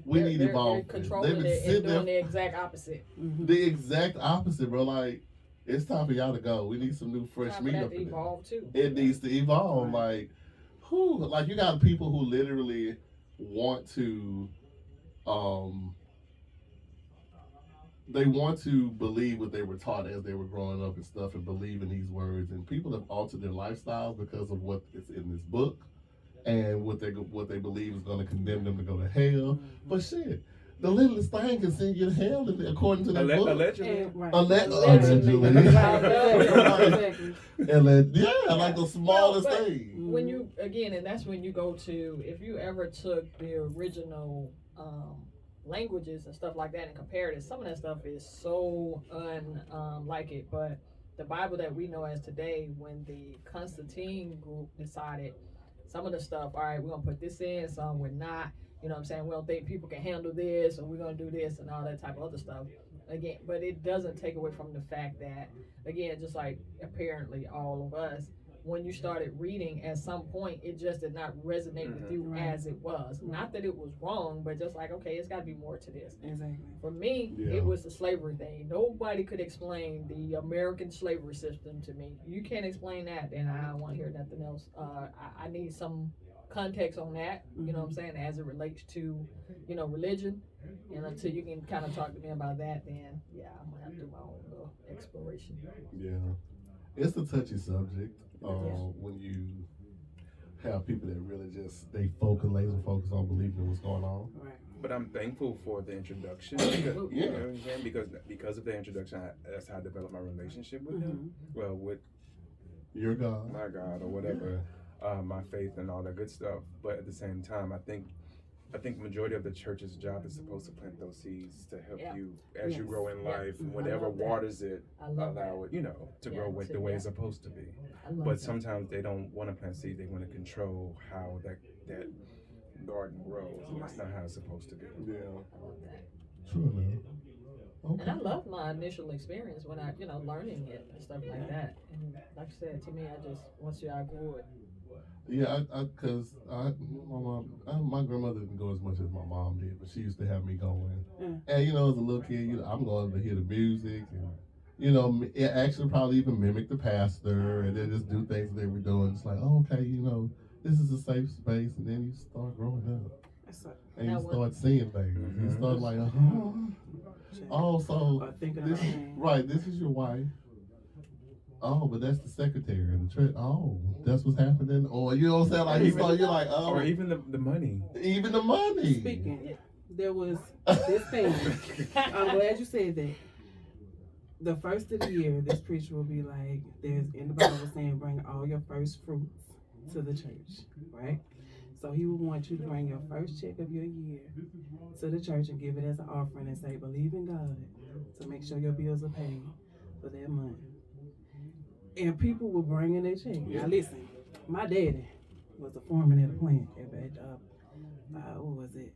We need They're evolvement. controlling it and doing the exact opposite. The exact opposite, bro. Like, it's time for y'all to go. We need some new, fresh Time for meat that up to in there. evolve too. It needs to evolve. Right. Like you got people who literally want to, they want to believe what they were taught as they were growing up and stuff, and believe in these words. And people have altered their lifestyles because of what is in this book and what they believe is going to condemn them to go to hell. But shit, the littlest thing can send you to hell according to that book. Allegedly. And, right. Allegedly. Exactly. Like the smallest but thing. when you, again, and that's when you go to, if you ever took the original languages and stuff like that and compared it, some of that stuff is so unlike it. But the Bible that we know as today, when the Constantine group decided some of the stuff, all right, we're gonna put this in, some we're not. You know what I'm saying? We don't think people can handle this, or we're gonna do this and all that type of other stuff. Again, but it doesn't take away from the fact that, again, just like apparently all of us, when you started reading, at some point it just did not resonate with you Right. as it was. Not that it was wrong, but just like, okay, it's got to be more to this. Exactly. For me, Yeah. it was the slavery thing. Nobody could explain the American slavery system to me. You can't explain that, then I don't want to hear nothing else. I need some context on that, you know what I'm saying, as it relates to, religion. And until you can kind of talk to me about that, then yeah, I'm gonna have to do my own little exploration. Yeah, it's a touchy subject. When you have people that really just laser focus on believing in what's going on. Right. But I'm thankful for the introduction. Because, Yeah. You know what I'm saying? Because of the introduction, that's how I developed my relationship with him. Well, with Your God. my God or whatever, my faith and all that good stuff. But at the same time, I think majority of the church's job is supposed to plant those seeds to help Yeah. you as you Yes. grow in Yeah. life. I Whatever love that. waters it, I love allow that. it, to Yeah, grow with the way it's supposed to be. I love But that. sometimes they don't want to plant seeds; they want to control how that garden grows, and that's not how it's supposed to be. Yeah. I love that. True, man. Okay. And I love my initial experience when I, learning it and stuff like that. And like I said, to me, once I grew it. Yeah, because my grandmother didn't go as much as my mom did, but she used to have me going. Yeah. And as a little kid, I'm going to hear the music, and it actually probably even mimic the pastor, and then just do things that they were doing. It's like, oh, okay, this is a safe space, and then you start growing up, and you start seeing things. You start like, so Or thinking this, about things. right? This is your wife. Oh, but that's the secretary in the church. Oh, that's what's happening. Or you know what I'm saying? Like you're like, oh, Or even the money. even the money. Speaking, there was this thing. I'm glad you said that. The first of the year, this preacher will be like, there's in the Bible saying, bring all your first fruits to the church, right? So he would want you to bring your first check of your year to the church and give it as an offering and say, believe in God to make sure your bills are paid for that month. And people were bringing their check. Yeah. Now listen, my daddy was a foreman at a plant what was it?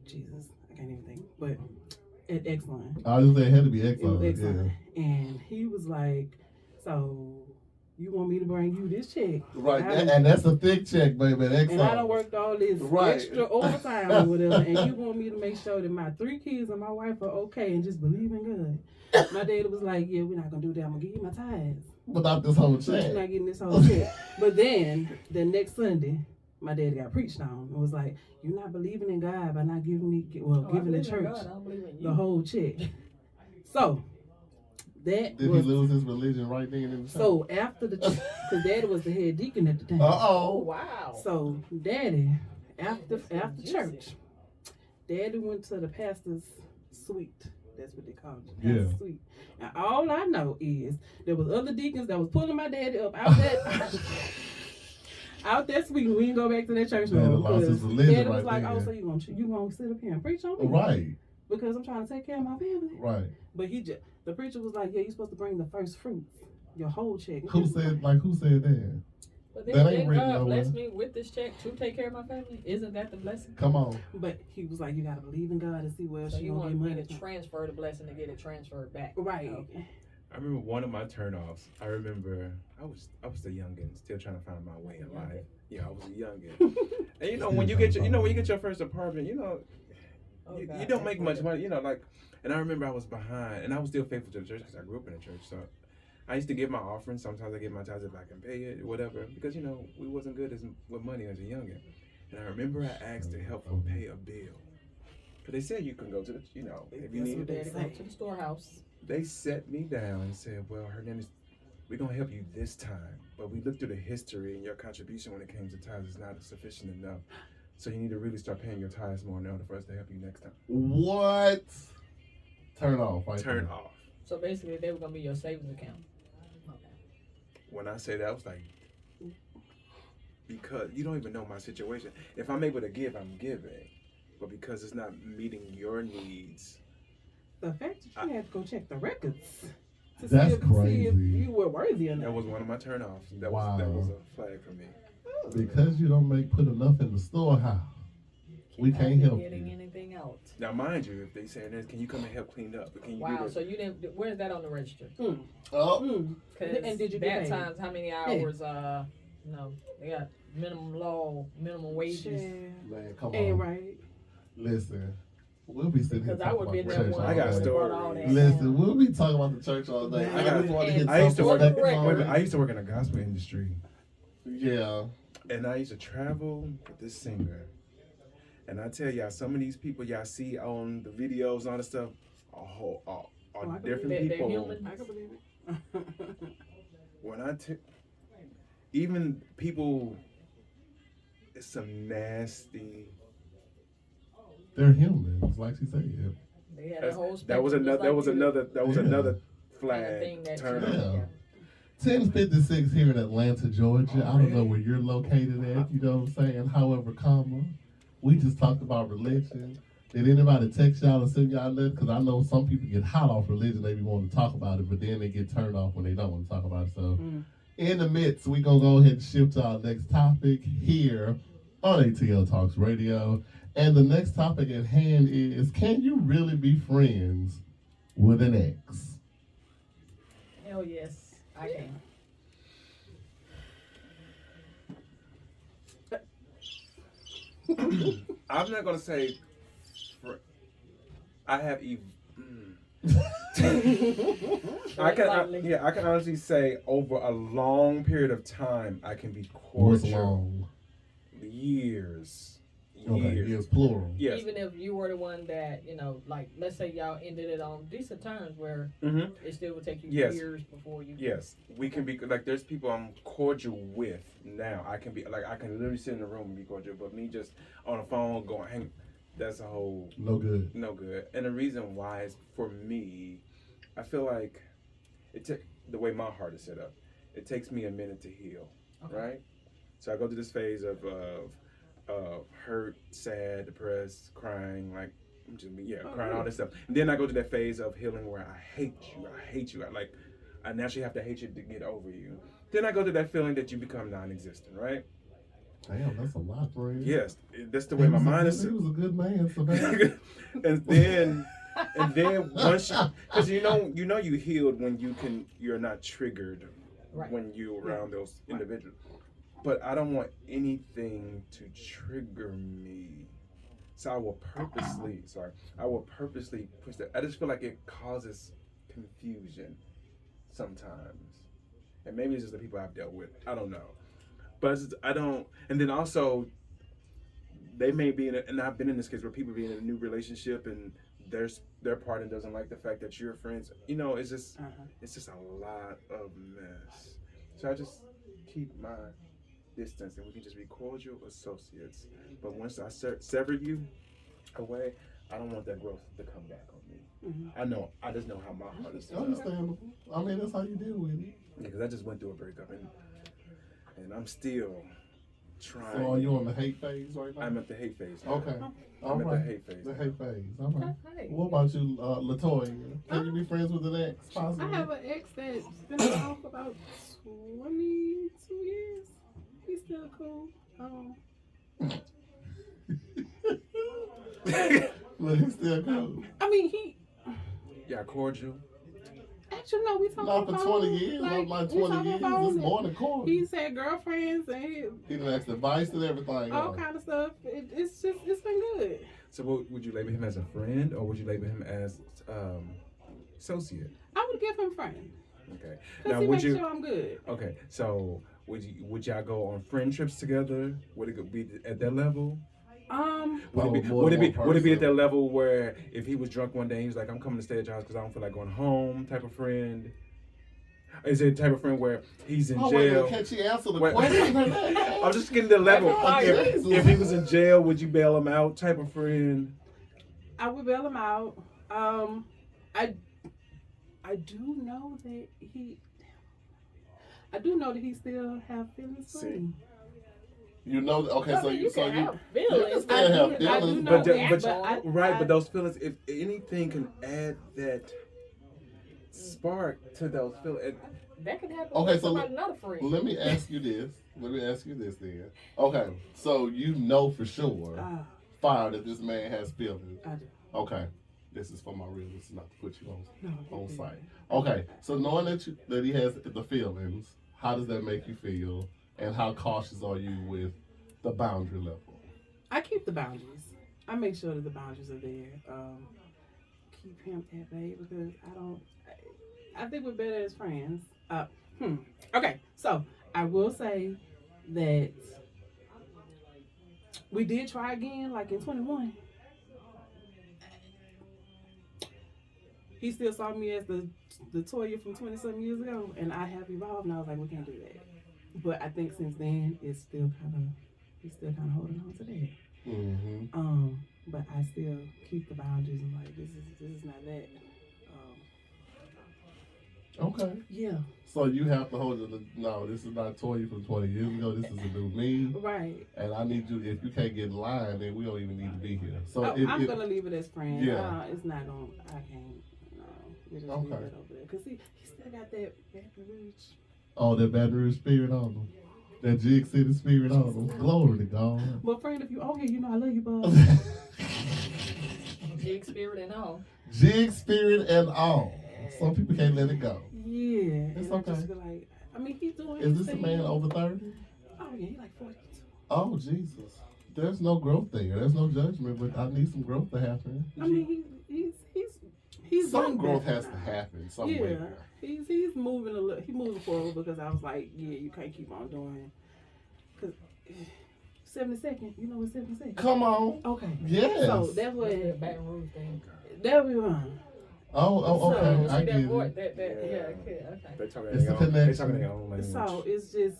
Jesus, I can't even think. But at Exxon. I was just saying it had to be It was Exxon. Exxon. And he was like, so you want me to bring you this check? Right, And and that's a thick check, baby. Exxon. I done worked all this Right. extra overtime or whatever, and you want me to make sure that my 3 kids and my wife are okay and just believe in God. My daddy was like, yeah, we're not going to do that. I'm going to give you my tithes. Without this whole But you're check. not getting this whole check. But then, the next Sunday, my daddy got preached on. It was like, you're not believing in God by not giving me, giving the church God, I don't believe in you. the whole check. So, that Did was... he lose his religion right then in the church? So, after the... Because daddy was the head deacon at the time. Oh, Uh-oh. wow. So, daddy, after juicy. church, daddy went to the pastor's suite. That's what they called it. Yeah. Pastor's suite. And all I know is there was other deacons that was pulling my daddy up out that out that sweet. We didn't go back to that church Daddy no lost his because religion Daddy was right like, there. "Oh, so you gonna sit up here and preach on me?" Right, Because I'm trying to take care of my family. right. But the preacher was like, "Yeah, you're supposed to bring the first fruits, your whole check." Who said that? But That then, ain't then written God nowhere. bless me with this check to take care of my family. Isn't that the blessing? Come on. But he was like, "You gotta believe in God and see where So she you gonna want get me money." to transfer the blessing to get it transferred back. Right. Okay. I remember one of my turnoffs. I remember I was the youngin, still trying to find my way in life. Yeah, I was a youngin. And you know when you get your first apartment, Oh, you God, don't make much money. And I remember I was behind, and I was still faithful to the church because I grew up in the church. So I used to give my offering. Sometimes I give my tithes if I can pay it, whatever. Because we wasn't good with money as a youngin. And I remember I asked to help them pay a bill. Cause they said you can go to the, if you That's need what it. they Daddy, go to the storehouse. They set me down and said, well, Hernández, we're going to help you this time. But we looked through the history, and your contribution when it came to tithes is not sufficient enough. So you need to really start paying your tithes more in order for us to help you next time. What? Turn off. Right Turn there. off. So basically, they were gonna be your savings account. When I say that, I was like, because you don't even know my situation. If I'm able to give, I'm giving. But because it's not meeting your needs. The fact that you had to go check the records to That's see if crazy. you were worthy or That not. was one of my turnoffs. That Wow. was a flag for me. Because you don't put enough in the storehouse. We can't be help getting you. anything out. Now, mind you, if they say, can you come and help clean up? Or can you do Wow. this? So you didn't. Where's that on the register? Oh, Because And did you get that paid? times how many hours? No, they got minimum law, minimum wages. man, come Ain't on. right. Listen, we'll be sitting here Because I talking would about be the there church one. all I got day. stories. brought all that Listen, down. we'll be talking about the church all day. I just want to hit I used to something work. that- For the record. I used to work in the gospel industry, Yeah. and I used to travel with this singer. And I tell y'all, some of these people y'all see on the videos, all the stuff, are I can different believe they're people. human. I can believe it. When even people, it's some nasty. They're humans, like she said. They had a whole That was spectrum just another. That was like you do. another. That was Yeah. another Kind of flag thing that turn. you- Yeah. 10:56 here in Atlanta, Georgia. I don't know where you're located at, you know what I'm saying? However, we just talked about religion. Did anybody text y'all or send y'all that? Because I know some people get hot off religion, they be wanting to talk about it, but then they get turned off when they don't want to talk about it. So, in the midst, we're going to go ahead and shift to our next topic here on ATL Talks Radio. And the next topic at hand is, can you really be friends with an ex? Hell yes, I can. I'm not gonna say. I have I can honestly say over a long period of time I can be What's cordial. long? Years. Okay, years plural. Yes. Even if you were the one that, like, let's say y'all ended it on decent terms where Mm-hmm. it still would take you Yes. years before you. Yes, we can be like. There's people I'm cordial with now. I can be like. I can literally sit in the room and be cordial, but me just on the phone going, hang. That's a whole No good. no good. And the reason why is for me, I feel like the way my heart is set up. It takes me a minute to heal, Okay. right? So I go through this phase of hurt, sad, depressed, crying, like crying, all this stuff. And then I go to that phase of healing where I hate you. I naturally have to hate you to get over you. Then I go to that feeling that you become non-existent, right? Damn, that's a lot, friend. Yes, that's the way my mind is. He was a good man, Savannah. and then once because you healed when you're not triggered Right. when you're around those individuals. But I don't want anything to trigger me. So I will purposely push that. I just feel like it causes confusion sometimes. And maybe it's just the people I've dealt with. I don't know. But I don't, and then also, they may be and I've been in this case where people be in a new relationship and their partner doesn't like the fact that you're friends. It's just a lot of mess. So I just keep my distance and we can just be cordial associates. But once I sever you away, I don't want that growth to come back on me. Mm-hmm. I just know how my heart is set up. Understandable. I mean, that's how you deal with it. Because I just went through a breakup and I'm still trying. So are you on the hate phase right now? I'm at the hate phase. Now. Okay. All I'm at right. the hate phase. The hate phase. All right. Hey. What about you, LaToya? Can you be friends with an ex? Possibly. I have an ex that's been around for about 22 years. He's still cool. Look, he's still cool. I mean, he. Yeah, cordial. Actually, no, we talking Not about for 20 years. Not like we 20 talking years. about It's it. more than cool. He's had girlfriends and He done asked advice and everything. all kind of stuff. It's been good. So, would you label him as a friend, or would you label him as associate? I would give him friend. Okay. Cause Now, he would makes you? sure I'm good. Okay. So, would y'all go on friend trips together? Would it be at that level? Would it be at that level where if he was drunk one day, he was like, "I'm coming to stay at your house because I don't feel like going home," type of friend? Is it the type of friend where he's in jail? Can't she answer the Wait. question? I'm just getting the level. Jesus. If he was in jail, would you bail him out? Type of friend. I would bail him out. I do know that he. I do know that he still have feelings for See. me. You know, okay, so you can have you feelings. can still have I do feelings, know But, that, but those feelings, if anything can add that spark to those feelings. That could happen Okay, with so another friend. let me ask you this. Then. Okay, so you know for sure, fire that this man has feelings. I do. Okay, this is for my real. This is not to put you on No, site. Okay, so knowing that he has the feelings, how does that make you feel? And how cautious are you with the boundary level? I keep the boundaries. I make sure that the boundaries are there. Keep him at bay because I think we're better as friends. Okay, so I will say that we did try again, like in 21. He still saw me as the Toya from 20-something years ago, and I have evolved, and I was like, we can't do that. But I think since then, he's still kind of holding on to that. Mm-hmm. But I still keep the boundaries and like this is not that. Okay. Yeah. So you have to hold it. No, this is not Toya from 20 years ago. This is a new me. Right. And I need you. If you can't get in line, then we don't even need to be here. So I'm gonna leave it as friends. Yeah. It's not gonna. I can't. No. We just leave it over there because he still got that Baton Rouge. Oh, that Baton Rouge spirit on them. That Jig City spirit on them. Glory to God. But friend, if you on here, you know I love you, bud. Jig spirit and all. Jig spirit and all. Some people can't let it go. Yeah. It's and okay. I just be like, I mean, he's doing. Is his this a thing. man over 30? Oh yeah, he like 42. Oh, Jesus. There's no growth there. There's no judgment, but I need some growth to happen. I mean, he's Some doing growth better has to now. happen somewhere. Yeah, he's moving a little. He moving forward because I was like, yeah, you can't keep on doing. Cause 72nd, you know what 72nd? Come on. Okay. Yes. So that's what The Baton Rouge thing. that we run. Oh, okay. So, I see get that it. voice, okay. They Okay. talking It's their the own. They connection. talking their own language. So it's just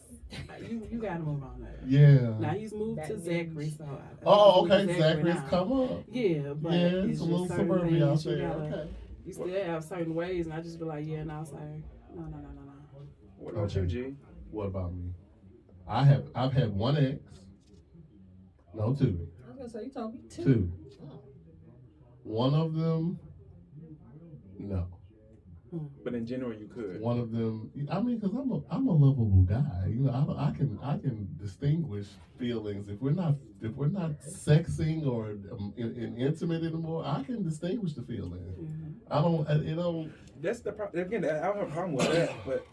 you gotta move on there. Yeah. Now he's moved to That Zachary, means- so Oh, moved to okay. Zachary's now. come up. Yeah, but Yeah, it's it's a just little certain suburbia out things you there. gotta. Okay. You still have certain ways, and I just be like, yeah, no, sorry, no. What about you, G? What about me? I've had one ex. No, two. I was gonna say, you told me two. Two. Oh. One of them, no. But in general, you could. One of them, I mean, because I'm a lovable guy. You know, I can distinguish feelings. If we're not sexing or intimate anymore, I can distinguish the feeling. I don't. That's the problem. Again, I don't have a problem with that, but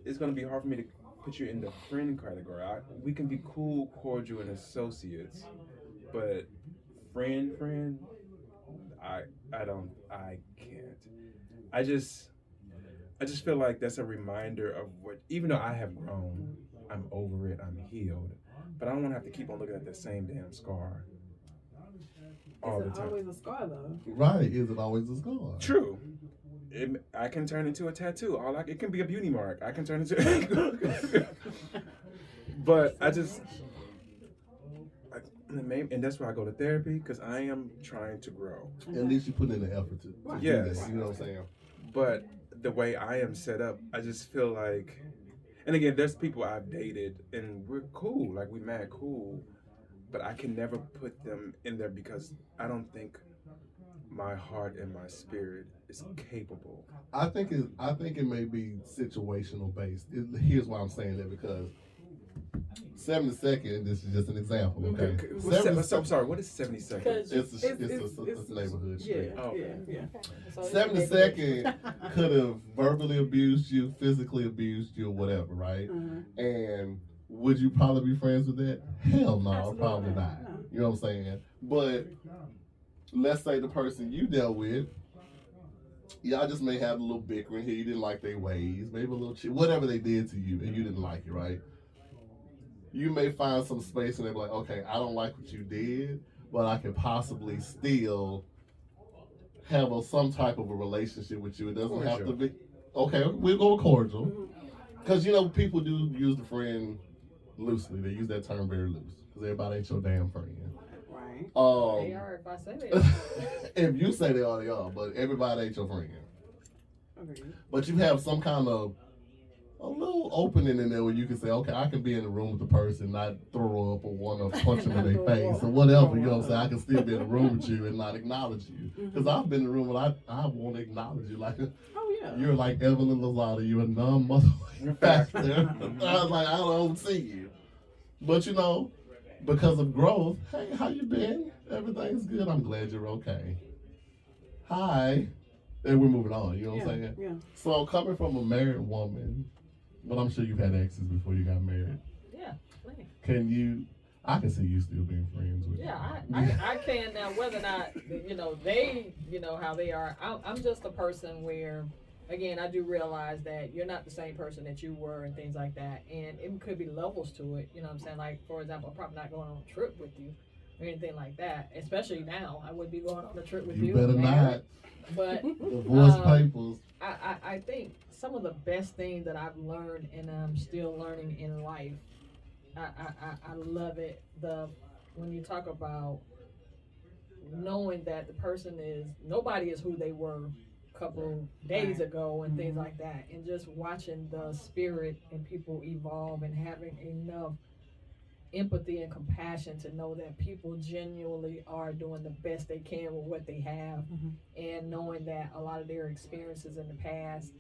it's going to be hard for me to put you in the friend category. We can be cool, cordial, and associates, but friend, I can't. I just feel like that's a reminder of what, even though I have grown, I'm over it, I'm healed, but I don't want to have to keep on looking at that same damn scar all the Is it time. always a scar though? Right? Is it always a scar? True. I can turn into a tattoo. It can be a beauty mark. I can turn into. But and that's why I go to therapy, because I am trying to grow. At least you put in the effort to do Yes. that, you know what I'm saying? But the way I am set up, I just feel like, And again, there's people I've dated and we're cool, like we mad cool, but I can never put them in there because I don't think my heart and my spirit is capable. I think it may be situational based. Here's why I'm saying that, because 72nd, this is just an example, okay? I'm sorry, what is 70 seconds? Because It's a neighborhood street. Yeah, Oh, okay. yeah. So it's 72nd could have verbally abused you, physically abused you, or whatever, right? Uh-huh. And would you probably be friends with that? Hell no, Absolutely probably not. not. No. You know what I'm saying? But let's say the person you dealt with, y'all just may have a little bickering here. You didn't like their ways, maybe a little whatever they did to you, and you didn't like it, right? You may find some space and they're like, okay, I don't like what you did, but I could possibly still have some type of a relationship with you. It doesn't have to be, okay, we'll go with cordial. Because, people do use the friend loosely. They use that term very loose. Because everybody ain't your damn friend. Right. they are, if I say that. If you say they are, but everybody ain't your friend. Okay. But you have some kind of a little opening in there where you can say, okay, I can be in the room with the person, not throw up or want to punch them in their face or whatever. You know what I'm saying? I can still be in the room with you and not acknowledge you. Because I've been in the room where I won't acknowledge you. Like, Oh yeah. you're like Evelyn Lozada. You're a non-motherfucking factor. I was like, I don't see you. But because of growth, hey, how you been? Everything's good. I'm glad you're okay. Hi. And we're moving on. You know what I'm saying? Yeah. So coming from a married woman, but I'm sure you've had exes before you got married. Yeah, plenty. I can see you still being friends with Yeah, I can now. Whether or not they, how they are. I'm just a person where, again, I do realize that you're not the same person that you were and things like that, and it could be levels to it. You know what I'm saying? Like, for example, I'm probably not going on a trip with you or anything like that. Especially now, I would be going on a trip with you. You better married. not. But Divorce papers. I think some of the best things that I've learned and I'm still learning in life, I love it. When you talk about knowing that the person nobody is who they were a couple days ago and things like that, and just watching the spirit and people evolve and having enough empathy and compassion to know that people genuinely are doing the best they can with what they have, and knowing that a lot of their experiences in the past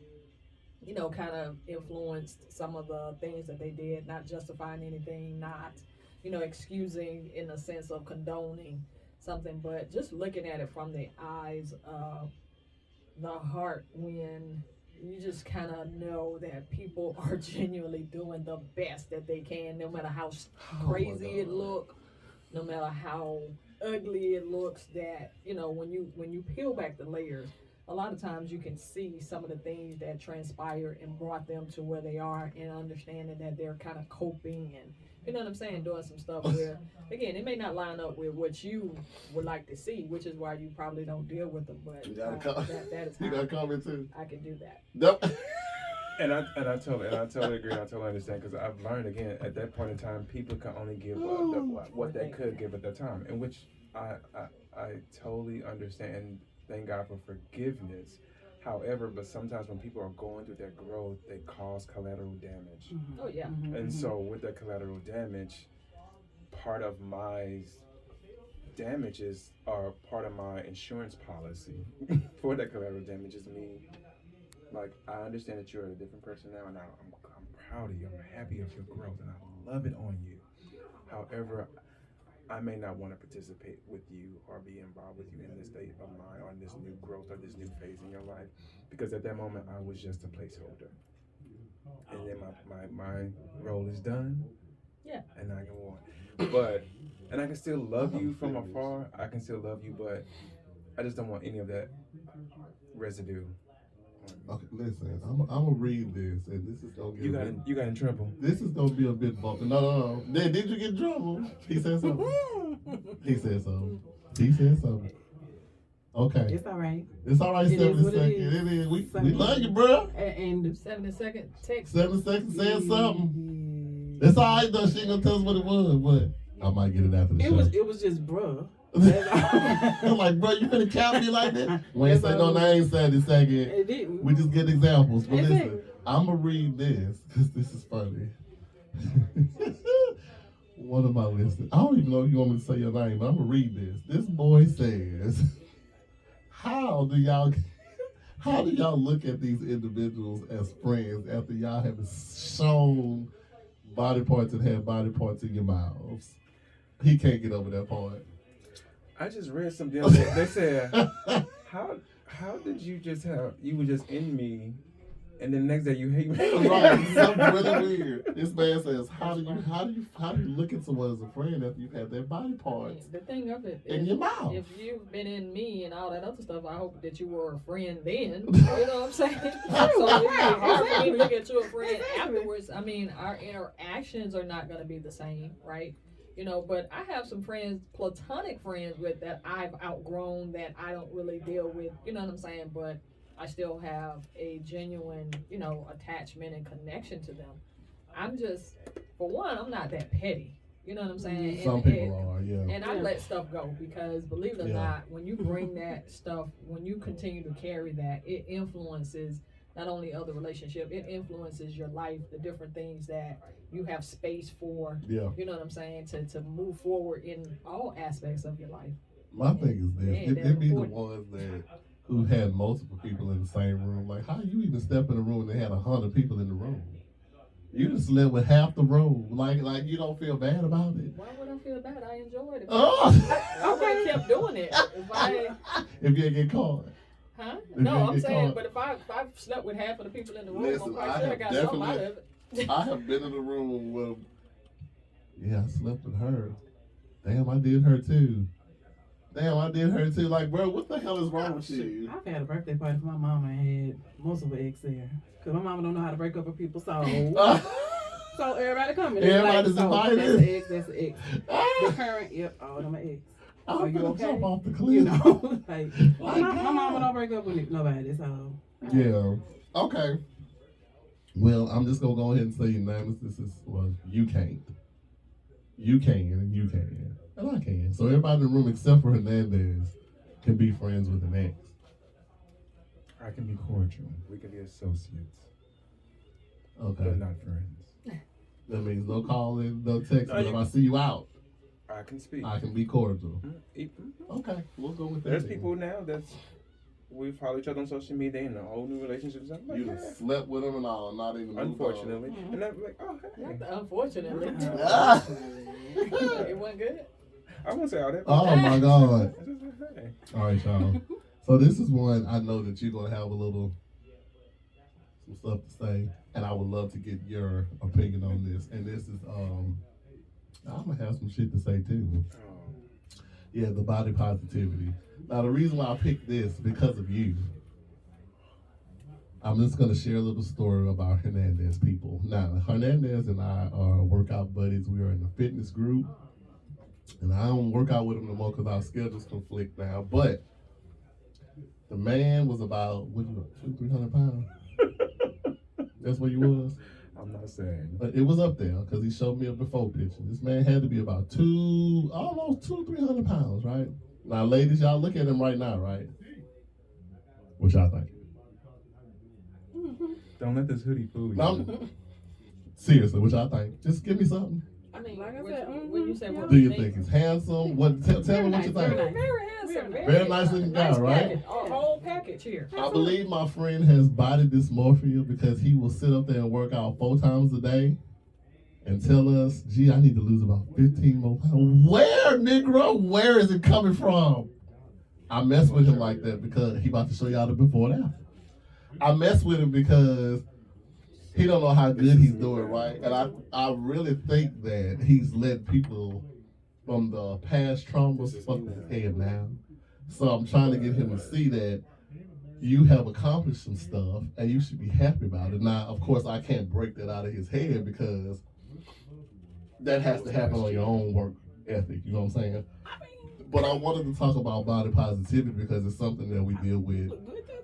kind of influenced some of the things that they did, not justifying anything, not excusing in the sense of condoning something, but just looking at it from the eyes of the heart, when you just kind of know that people are genuinely doing the best that they can, no matter how crazy it look, no matter how ugly it looks. That when you peel back the layers, a lot of times you can see some of the things that transpired and brought them to where they are, and understanding that they're kind of coping and what I'm saying, doing some stuff where, again, it may not line up with what you would like to see, which is why you probably don't deal with them. But that is You got a comment too? I can do that. Nope. And I totally agree. I totally understand, because I've learned, again, at that point in time, people can only give what they could give at that time, in which I totally understand, and thank God for forgiveness. However, but sometimes when people are going through their growth, they cause collateral damage. Oh yeah. And so with that collateral damage, part of my damages are part of my insurance policy for that collateral damage is me. Like, I understand that you're a different person now, and I'm proud of you. I'm happy of your growth, and I love it on you. However, I may not want to participate with you or be involved with you in this state of mind, or in this new growth or this new phase in your life, because at that moment I was just a placeholder. And then my role is done. Yeah. And I can move on. And I can still love you from afar. I can still love you, but I just don't want any of that residue. Okay, listen, I'm gonna read this, and this is gonna get You got in trouble. This is gonna be a bit bumpy. No. Did you get in trouble? He said something. He said something. Okay. It's all right. It's all right. It 70 is what it seconds. is. It is. We love you, bro. And 70-second text. 7 seconds saying something. It's all right though. She ain't gonna tell us what it was, but I might get it after the show. it was just bruh. I'm like, bro, you finna count me like that? We ain't say no names, 70 seconds. It didn't. We just get examples. But That's listen, it. I'm gonna read this because this is funny. One of my listeners. I don't even know if you want me to say your name, but I'm gonna read this. This boy says, "How do y'all look at these individuals as friends after y'all have shown body parts and had body parts in your mouths?" He can't get over that part. I just read some deal. They said, how did you were just in me, and then the next day you hate me? Right, something really weird. This man says, how do you look at someone as a friend after you've had their body parts The thing of it in is, your mouth? if you've been in me and all that other stuff, I hope that you were a friend then. You know what I'm saying? So it's not hard for me to look at you a friend afterwards. I mean, our interactions are not going to be the same, right? You know, but I have some friends, platonic friends with that I've outgrown that I don't really deal with. You know what I'm saying? But I still have a genuine, you know, attachment and connection to them. I'm just, for one, I'm not that petty. You know what I'm saying? Some people are, yeah. And I let stuff go because, believe it or not, when you bring that stuff, when you continue to carry that, it influences not only other relationships, it influences your life, the different things that you have space for. Yeah. You know what I'm saying? To move forward in all aspects of your life. My thing is this: Yeah, it be the ones that who had multiple people in the same room. Like, how you even step in a room and they had 100 people in the room? You just slept with half the room. Like you don't feel bad about it. Why would I feel bad? I enjoyed it. Oh. I would have kept doing it. If you didn't get caught. Huh? If No, you I'm get saying, caught. but if I've slept with half of the people in the room, Listen, I'm quite I sure I have got something out definitely- of it. I have been in a room where, yeah, I slept with her. Damn, I did her too. Like, bro, what the hell is wrong with you? I've had a birthday party for my mama and had most of her ex there. Because my mama don't know how to break up with people, so so everybody coming. Everybody's invited. That's an ex. The current, yep, all them are ex. I'm Are you gonna okay? jump off the cliff. You know, like, Like, my mama don't break up with nobody, so. Yeah. Okay. Well, I'm just gonna go ahead and say unanimous. You can't. You can, and you can, and I can. So everybody in the room except for Hernández can be friends with an ex. I can be cordial. We can be associates, Okay. but not friends. That means no calling, no texting. No, If I see you out, I can speak. I can be cordial. Mhm. Okay, we'll go with that. There's then. people now we follow each other on social media in a whole new relationship. I'm like, You yeah. done slept with them and all, not even moved on. Unfortunately, and I'm like, oh, hey. Not the unfortunately. Ah. It wasn't good. I won't say all that. Oh my God. I just like, hey. All right, y'all. So this is one I know that you're gonna have some stuff to say, and I would love to get your opinion on this. And this is I'm gonna have some shit to say too. Oh. Yeah, the body positivity. Now the reason why I picked this because of you. I'm just gonna share a little story about Hernández people. Now Hernández and I are workout buddies. We are in a fitness group, and I don't work out with him no more because our schedules conflict now. But the man was about 200-300 pounds. That's what he was. I'm not saying. But it was up there because he showed me a before picture. This man had to be about almost 200-300 pounds, right? Now, ladies, y'all look at him right now, right? What y'all think? Don't let this hoodie fool you. No, seriously, what y'all think? Just give me something. I mean, Like I when, said, when you say what Do you think he's handsome? Tell me what you Very think. nice. Very handsome. Very nice looking guy, right? Package, a whole package here. I believe my friend has body dysmorphia because he will sit up there and work out 4 times a day and tell us, gee, I need to lose about 15 more pounds. Where, Negro? Where is it coming from? I mess with him like that because he about to show y'all the before and after. I mess with him because he don't know how good he's doing, right? And I really think that he's let people from the past traumas fuck with his head now. So I'm trying to get him to see that you have accomplished some stuff and you should be happy about it. Now, of course, I can't break that out of his head because that has to happen on your own work ethic, you know what I'm saying? But I wanted to talk about body positivity because it's something that we deal with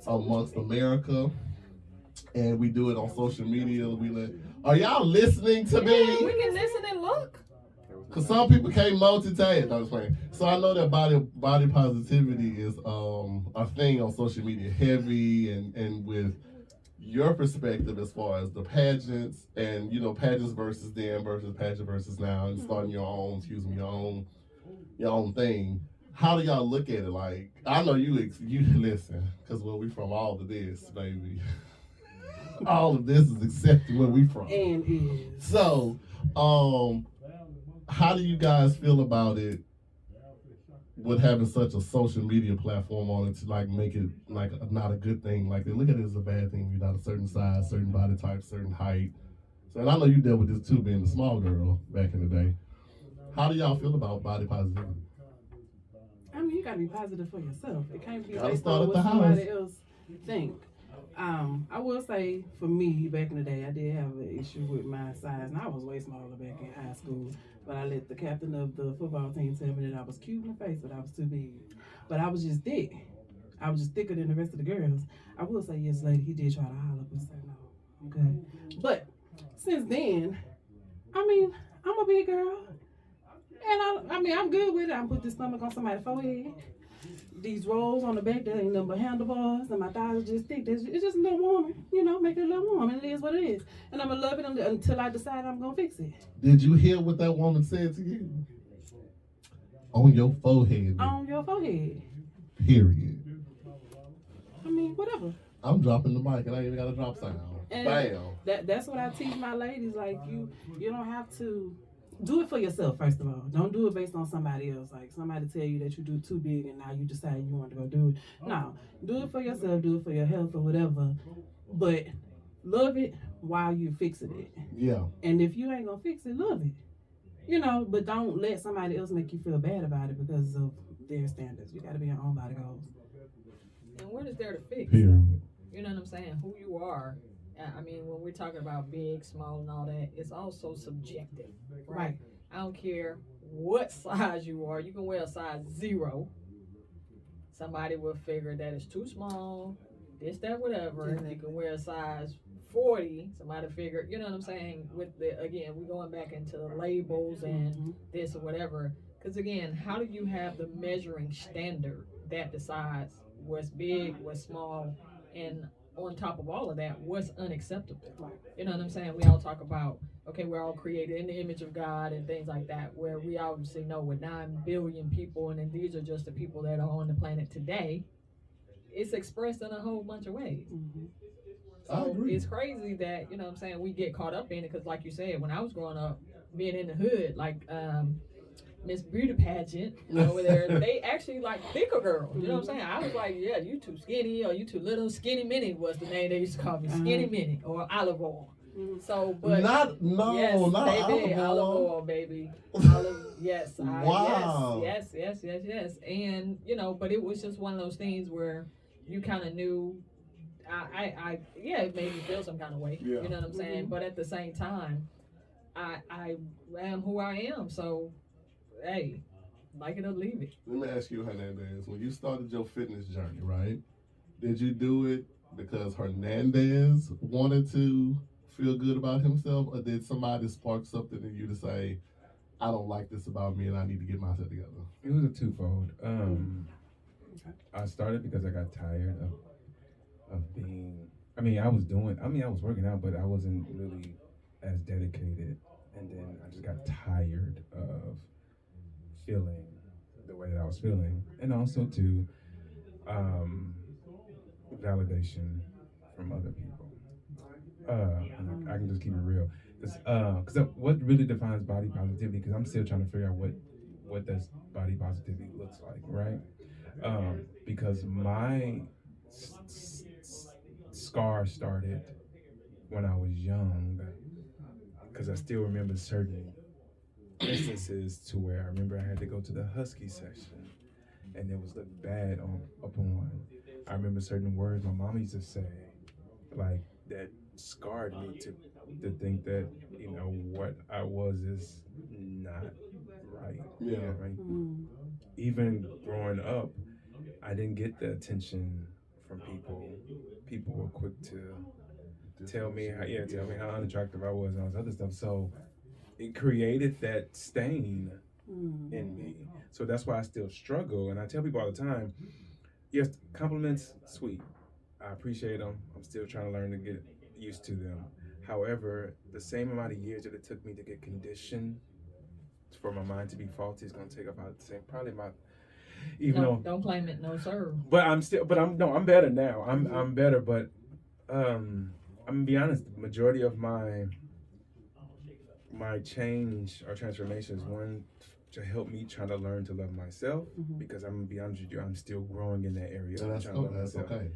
amongst America, and we do it on social media. Are y'all listening to We me? can listen and look. Because some people can't multitask. No, I'm just playing. So I know that body positivity is a thing on social media, heavy and with your perspective as far as the pageants and pageants versus then versus pageant versus now and starting your own, your own thing. How do y'all look at it? Like, I know you listen, because where we from, all of this, baby, all of this is accepted where we from. And is. So, how do you guys feel about it with having such a social media platform on it to like make it like not a good thing? Like they look at it as a bad thing. You're not a certain size, certain body type, certain height. So, and I know you dealt with this too, being a small girl back in the day. How do y'all feel about body positivity? I mean, you gotta be positive for yourself. It can't be Gotta based start on at what the somebody house. else think. I will say for me back in the day, I did have an issue with my size, and I was way smaller back in high school. But I let the captain of the football team tell me that I was cute in the face, but I was too big. But I was just thick. I was just thicker than the rest of the girls. I will say, yes, lady, he did try to holler, but say no. Okay. But since then, I mean, I'm a big girl. And I mean, I'm good with it. I can put this stomach on somebody's forehead. These rolls on the back, that ain't nothing but handlebars, and my thighs are just thick. It's just a little woman, make it a little woman. It is what it is. And I'm going to love it until I decide I'm going to fix it. Did you hear what that woman said to you? On your forehead. On your forehead. Period. I mean, whatever. I'm dropping the mic and I ain't even got a drop sound. And Bam. that's what I teach my ladies. Like, you don't have to do it for yourself, first of all. Don't do it based on somebody else. Like, somebody tell you that you do too big and now you decide you want to go do it. No, do it for yourself. Do it for your health or whatever. But love it while you fixing it. Yeah. And if you ain't going to fix it, love it. But don't let somebody else make you feel bad about it because of their standards. You got to be your own body goals. And what is there to fix? Period. You know what I'm saying? Who you are. I mean, when we're talking about big, small, and all that, it's also subjective, right? I don't care what size you are. You can wear a size 0. Somebody will figure that it's too small, this, that, whatever. Exactly. You can wear a size 40. Somebody figure, you know what I'm saying? With again, we're going back into the labels and this or whatever. Because again, how do you have the measuring standard that decides what's big, what's small, and on top of all of that, what's unacceptable? You know what I'm saying? We all talk about, okay, we're all created in the image of God and things like that, where we obviously know with 9 billion people, and then these are just the people that are on the planet today, it's expressed in a whole bunch of ways. So it's crazy that, you know what I'm saying, we get caught up in it, because like you said, when I was growing up, being in the hood, like Miss Beauty Pageant over there, they actually like thicker girls. You know what I'm saying? I was like, yeah, you too skinny, or you too little. Skinny Minnie was the name they used to call me. Skinny Minnie, or olive oil. So, but not yes, not baby, olive oil, baby. Yes, wow. yes. And but it was just one of those things where you kind of knew. It made me feel some kind of way. Yeah. You know what I'm saying? But at the same time, I am who I am. So. Hey, like it or leave it. Let me ask you, Hernández, when you started your fitness journey, right? Did you do it because Hernández wanted to feel good about himself, or did somebody spark something in you to say, I don't like this about me and I need to get myself together? It was a twofold. I started because I got tired of being. I was working out, but I wasn't really as dedicated. And then I just got tired of feeling the way that I was feeling, and also to validation from other people. And I can just keep it real, because what really defines body positivity? Because I'm still trying to figure out what does body positivity looks like, right? Because my scar started when I was young, because I still remember certain instances to where I remember I had to go to the husky section and it was looked bad upon. I remember certain words my mom used to say, like, that scarred me to think that what I was is not right. Yeah. Right. Even growing up, I didn't get the attention from people. People were quick to tell me how unattractive I was and all this other stuff. So it created that stain in me. So that's why I still struggle. And I tell people all the time, yes, compliments, sweet. I appreciate them. I'm still trying to learn to get used to them. However, the same amount of years that it took me to get conditioned for my mind to be faulty is going to take about the same, probably about, even No, though. don't claim it, no sir. But I'm better now. I'm better, but I'm gonna be honest. The majority of my change or transformation is one to help me try to learn to love myself, because I'm gonna be honest with you, I'm still growing in that area. So that's trying to love okay. That's myself. okay.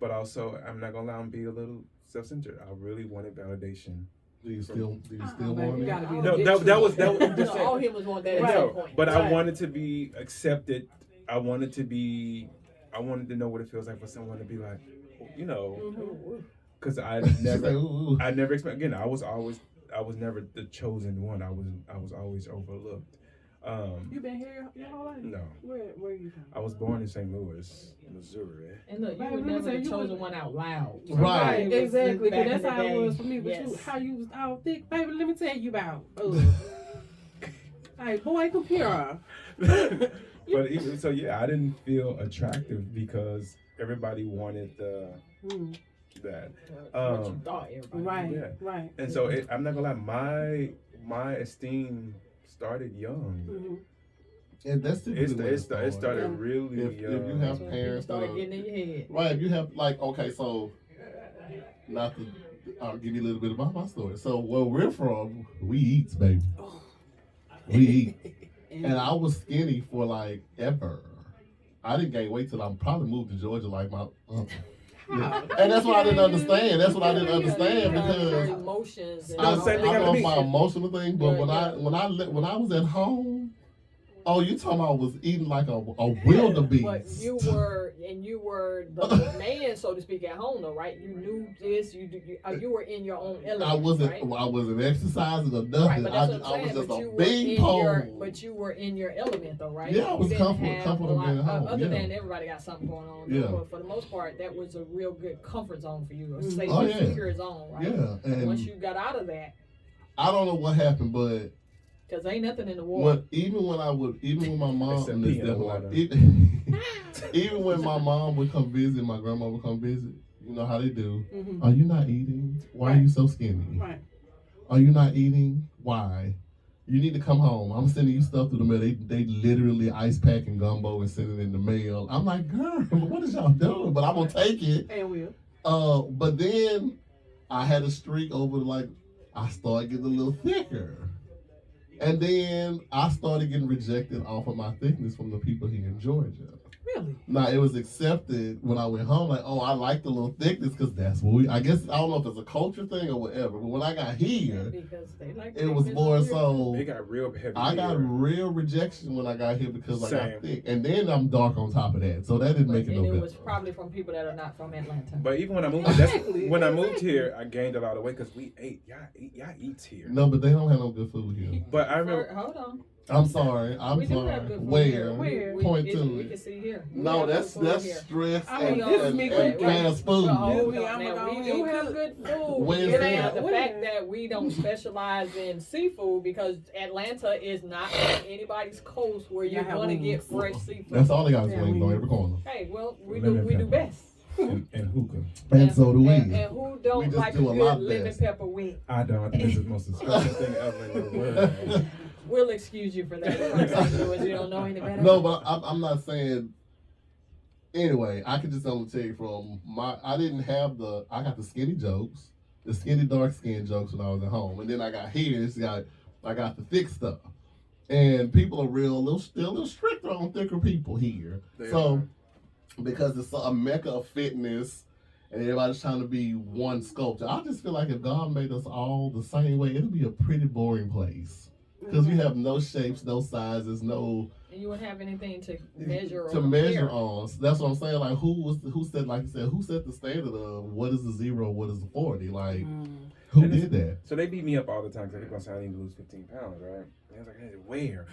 But also, I'm not gonna allow him to be a little self-centered. I really wanted validation. Do you still baby, want you it? gotta be No, that was just all him was wanting that at no, some point. but I Right. wanted to be accepted. I wanted to know what it feels like for someone to be like, you know, because I She's like, never, ooh. I never expect. Again, I was never the chosen one. I was always overlooked. You been here your whole life? No, Where you from? I was born in St. Louis, Missouri. And look, you Baby, were let me never say, the you chosen was- one out loud. Right. Exactly. Back Cause that's in the how it day, was for me. But you, yes. how you was all thick, baby. Let me tell you about. Like boy, compare. But even, so yeah, I didn't feel attractive because everybody wanted that. What you thought everybody. Right. Yeah. Right. And so I'm not gonna lie, my esteem started young. And that's typically when It started really if young. you have So when people parents that started are, getting in your head. right, if you have like, okay, so not to, I'll give you a little bit about my story. So where we're from, we eat, baby. We eat. And I was skinny for like ever. I didn't gain weight till I probably moved to Georgia like my yeah. And that's what I didn't understand. That's what I didn't understand Your because emotions. And I No, same thing don't happened know to if me. my emotional thing, but Yeah, when I was at home, oh, you talking about I was eating like a wildebeest. But you were the man, so to speak, at home, though, right? You knew this. You were in your own element. I wasn't. Right? I wasn't exercising or Right, nothing. but I that's what I'm was saying. just But a you were big in pole. but you were in your element, though, right? Yeah, I was You didn't comfortable have a being lot- home. Other Yeah. than everybody got something going on. Yeah. But for the most part, that was a real good comfort zone for you, a Mhm. safe, Oh, yeah. secure zone, right? Yeah, and Once you got out of that, I don't know what happened, but because ain't nothing in the water. even when my mom, Except this peanut devil, water. even when my mom would come visit, my grandma would come visit. You know how they do. Mhm. Are you not eating? Why are Right. you so skinny? Right. Are you not eating? Why? You need to come home. I'm sending you stuff through the mail. They literally ice packing gumbo and sending it in the mail. I'm like, girl, what is y'all doing? But I'm gonna take it. And will. But then I had a streak over like I started getting a little thicker. And then I started getting rejected off of my thickness from the people here in Georgia. Really? Now it was accepted when I went home, like, oh, I like the little thickness because that's what I guess I don't know if it's a culture thing or whatever. But when I got here, Because they like it was more so. They got real heavy. I got here. real rejection when I got here because I Same. got thick, and then I'm dark on top of that, so that didn't make it no And it better. was probably from people that are not from Atlanta. But even when I moved, Exactly. when I moved here, I gained a lot of weight because we ate. Y'all eats here. No, but they don't have no good food here. But I remember. Hold on. I'm sorry. We do have sorry. good food Where? here. Where? Point we, to we it. can see here. We No, have that's good food here. stress I mean, and, this is and, me and going- fast food. Well, hold Movie, on. I'm Now, gonna we go do ahead have and good food. Where's It that? ain't the Where? fact that we don't specialize in seafood because Atlanta is not on anybody's coast where you're Y'all have going to get wings. fresh seafood. That's all they got is Yeah, wings on we- every corner. Hey, well, we Lemon do pepper. best. And hookah. And so do we. And who We don't just like a do a lot good lemon best. pepper wing? I don't. I think this is the most disgusting thing ever in the world. We'll excuse you for that. You're from St. Louis. You don't know any better. No, but I'm not saying. Anyway, I can just only tell you from I got the skinny jokes, the skinny dark skin jokes when I was at home, and then I got here. I got the thick stuff, and people are still a little stricter on thicker people here. They So because it's a mecca of fitness. And everybody's trying to be one sculpture. I just feel like if God made us all the same way, it'll be a pretty boring place. Because we have no shapes, no sizes, no And you wouldn't have anything to measure or to measure compare. on. So that's what I'm saying. Like who set the standard of what is a 0, what is a 40? Like who And did that? So they beat me up all the time because they're going to say I need to lose 15 pounds, right? And I was like, hey, where?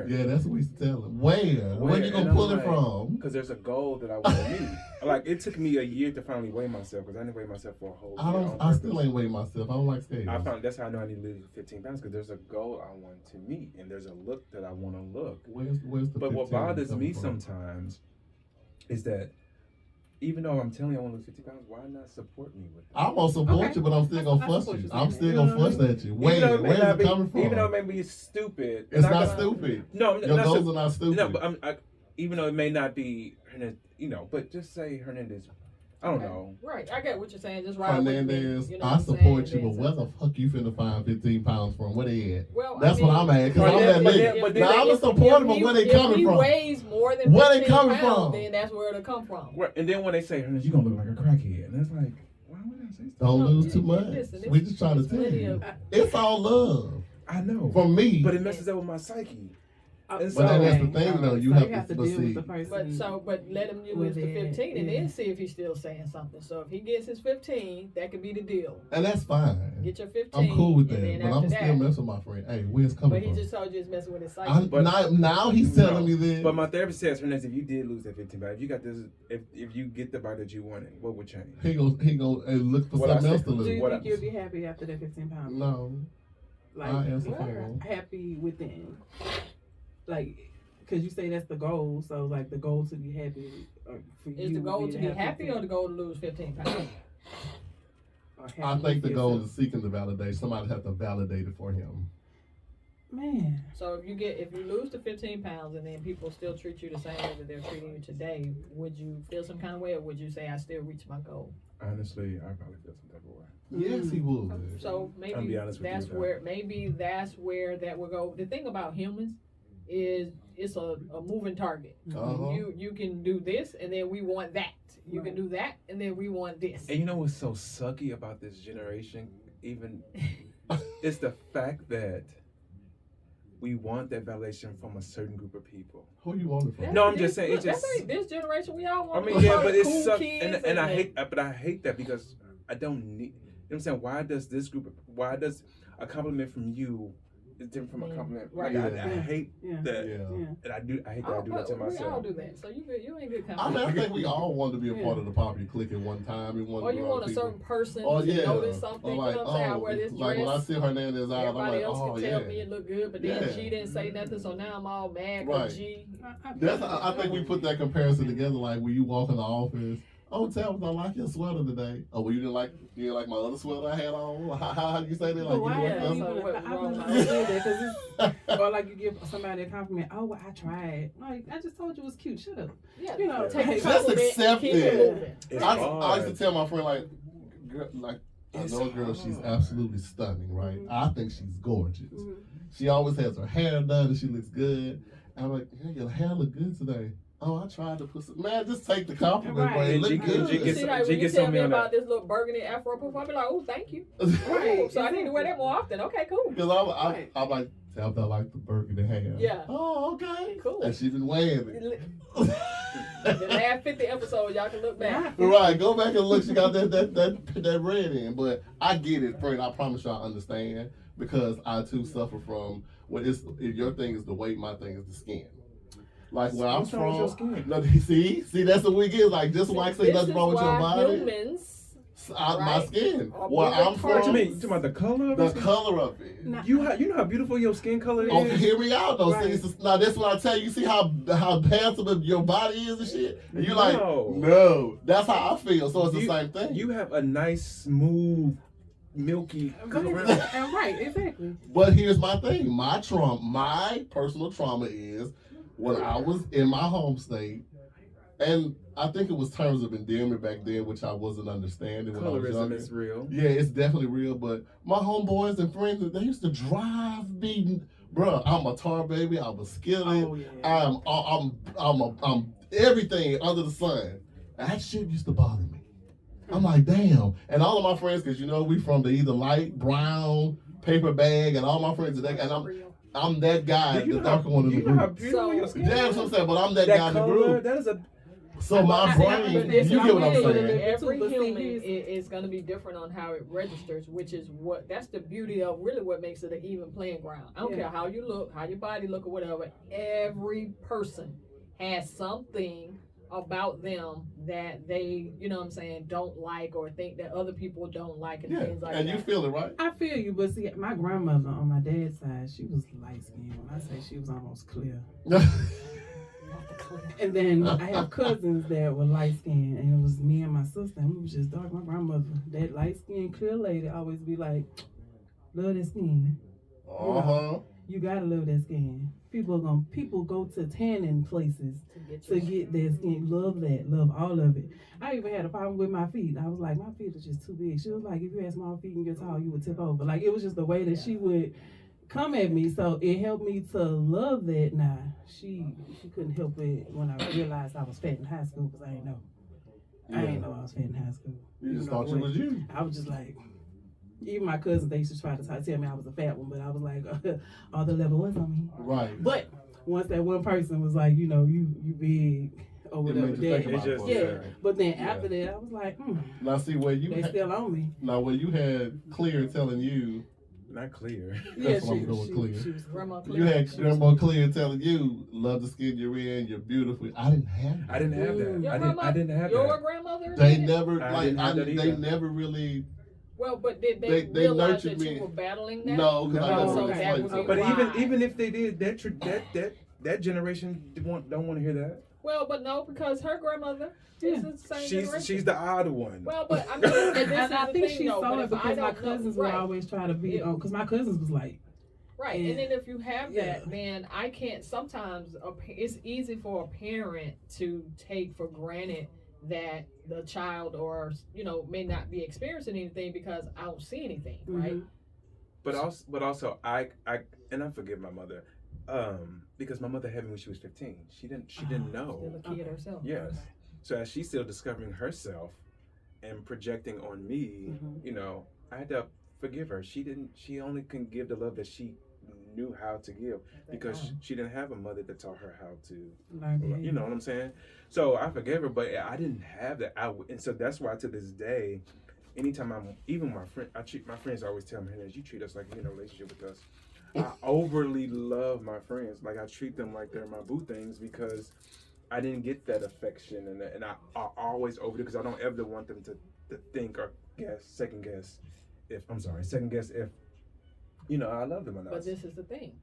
Yeah, that's what we used to tell them. Where you And gonna I'm pull it like, from? Because there's a goal that I want to meet. Like it took me a year to finally weigh myself because I didn't weigh myself for a whole year. on I still purpose. ain't weighing myself. I don't like scales. I found that's how I know I need to lose 15 pounds because there's a goal I want to meet and there's a look that I want to look. Where's the But what 15 bothers coming me from? sometimes is that even though I'm telling you I want to lose 50 pounds, why not support me with that? I'm gonna support Okay. you, but I'm still gonna I fuss support you. you I'm saying still that. gonna fuss at you. Where's it coming from? Even though it may be stupid. It's not gonna- stupid. No, Your not goals stu- are not stupid. No, but even though it may not be Hernandez, but just say Hernandez. I don't Okay. know. Right, I get what you're saying. Just right with me. Hernandez, You know I what I'm support saying? you, but where the fuck you finna find 15 pounds from? Where they at? Well, That's what I'm at, because But I'm then- that but nigga. then- but then- Now, I'm a supporter, but where they coming If he from? weighs more than Where they 15 coming pounds, from? then that's where it'll come from. Right, and then when they say Hernandez, you gonna look like a crackhead, and it's like, why would I say stuff? Don't No, lose you- too you- much. listen, We just trying to it's tell plenty you. of- It's all love. I know. From me. But it messes up with my psyche. And But so- then that's the Okay, thing, though. alright, You so have to deal with see. the person. But let him use with the it, 15 and yeah. then see if he's still saying something. So if he gets his 15, that could be the deal. And that's fine. Get your 15. I'm cool with and that. then But after I'm still that, messing with my friend. Hey, where's it coming but he from? just told you it's messing with his psyche. Now he's telling me this. But my therapist says, Hernandez, if you did lose that 15 pounds, if you got this, if you get the body that you wanted, what would change? He go and look for What I something else said- to Do lose. you What think I- you'll be happy after that 15 pounds? No. Like, I answer what? phone. happy within. Like, because you say that's the goal, so like the goal to be happy. For Is you the goal would to be have happy 15 or the goal to lose 15 pounds? or happy I think with the goal yourself? is seeking the validation. Somebody have to validate it for him. Man, So if you lose the 15 pounds and then people still treat you the same way that they're treating you today, would you feel some kind of way, or would you say I still reached my goal? Honestly, I probably feel some type of way. Yes, he would. So I'll maybe be honest with you that's with that. where that will go. The thing about humans is it's a moving target. Uh-huh. You can do this and then we want that. You can do that and then we want this. And you know what's so sucky about this generation? Even it's the fact that we want that validation from a certain group of people. Who you want it from? No, I'm just saying, Look, it just- that's right. This generation we all I want. mean, to be yeah, part but of it's cool suck, kids and I hate that because I don't need. You know what I'm saying? Why does a compliment from you is different from a compliment? Right. Like, I Yeah. hate yeah, that, Yeah. yeah. and I hate that I do that to We all myself. do that. So you ain't good I mean, I company. think we all want to be a part of the popular clique at one time. We want Or to you be want around a people. certain person Oh to yeah. notice something. Or You like, know what I'm saying? I wear this like when I dress. see Hernández out, I'm Everybody like, else oh can yeah. tell me it look good, but then Yeah. she didn't say nothing, so now I'm all mad Right. because G. That's I think we put that comparison together. Like when you walk in the office, oh, Tabitha, I like your sweater today. Oh, well, you didn't like my other sweater I had on. How do you say that? Like But why? you Yeah, like so this? what- I wrong wouldn't with say that because I or like you give somebody a compliment. Oh, well, I tried. Like I just told you it was cute. Shut up. Yeah, You know, take a just compliment and accept keep it. moving. It's used hard. to tell my friend like I It's know a girl, she's hard. absolutely stunning, right? Mhm. I think she's gorgeous. Mm-hmm. She always has her hair done and she looks good. I'm like, yeah, your hair look good today. Oh, I tried to put some. Man, just take the compliment, Right. bro. It And look G good. gets- See, like G when you gets tell on me me on about that. this little burgundy afro poof, I'll be like, oh, thank you. Right. Cool. So I need to wear that more often. Okay, cool. Because I'm like, Tabitha, I like the burgundy hair. Yeah. Oh, okay. Cool. And she been wearing it. The last 50 episodes, y'all can look back. Right, go back and look. She got that red in, but I get it, friend. I promise you, I understand because I too suffer from. Your thing is the weight, my thing is the skin. Like where I'm What's wrong with from. your skin? No, see, that's what we get. Like just like say This nothing is wrong with your why body. humans, My right, skin. are Where moving I'm What from. you mean? You talking about the color of The your skin? color of it. You know how beautiful your skin color is? Oh, hear me out though. Right. See, now that's what I tell you. See how handsome your body is and shit. And you're like, No. no. That's how I feel. So it's You- the same thing. You have a nice, smooth, milky color. And right, exactly. But here's my thing. My personal trauma is when I was in my home state, and I think it was terms of endearment back then, which I wasn't understanding when I was Colorism younger. is real. Yeah, it's definitely real. But my homeboys and friends, they used to drive me. Bruh, I'm a tar baby. I'm a skillet. Oh yeah. I'm everything under the sun. That shit used to bother me. I'm like, damn. And all of my friends, because you know we from the either light brown paper bag, and all my friends are that, and I'm that guy, Do you the know how- darker one in the you know how group. beautiful your skin Yeah, that's what I'm saying. But I'm that guy in the color, group. that is a So my But brain, you it's get what I'm really- saying. Every But see, human here's- is going to be different on how it registers, which is that's the beauty of really what makes it an even playing ground. I don't Yeah. care how you look, how your body look, or whatever. Every person has something about them that they, you know what I'm saying, don't like or think that other people don't like and Yeah, things like and that. you feel it, right? I feel you, but see, my grandmother on my dad's side, she was light skinned. When I say she was almost clear. Off the cliff. And then I have cousins that were light skinned, and it was me and my sister, and we was just dark. My grandmother, that light skinned, clear lady, always be like, love that skin. You gotta love that skin. People go to tanning places to get their skin. Love that. Love all of it. I even had a problem with my feet. I was like, my feet are just too big. She was like, if you had small feet and you're tall, you would tip over. Like, it was just the way that she would come at me. So it helped me to love that. Nah, she couldn't help it when I realized I was fat in high school, because I didn't know. I didn't know I was fat in high school. You just thought it was you. I was just like, even my cousins, they used to try to tell me I was a fat one, but I was like, all the level was on me. Right. But once that one person was like, you big or whatever, but then after that, I was like, now see where you they still on me. Now where you had Clear telling you, not Clear. That's what I'm going Clear. She was Grandma Clear. You had Grandma Clear telling you, love the skin you're in, you're beautiful. I didn't have that. I didn't have that. I didn't have your that. grandmother? They never they never really. Well, but did they realize that you were battling that? No, because I so never that was explained But it. even if they did, that generation don't want to hear that. Well, but no, because her grandmother is the same generation. She's the odd one. Well, but I mean, and I think she though, saw it if because my don't cousins know, would right. always try to be on, because my cousins was like, Right, Yeah. and then if you have that, Yeah. then I can't. Sometimes it's easy for a parent to take for granted that the child, or may not be experiencing anything because I don't see anything, right? But also, I forgive my mother, because my mother had me when she was 15. She didn't know. Still a kid herself. Yes. So as she's still discovering herself and projecting on me, I had to forgive her. She only can give the love that she knew how to give, because she didn't have a mother that taught her how to learn. You know what I'm saying? So I forgave her, but I didn't have that. And so that's why to this day, anytime my friends always tell me, Hernández, you treat us like you're in a relationship with us. I overly love my friends. Like, I treat them like they're my boo things, because I didn't get that affection, and I always over it, because I don't ever want them to think or second guess if I love them or not. But this is the thing.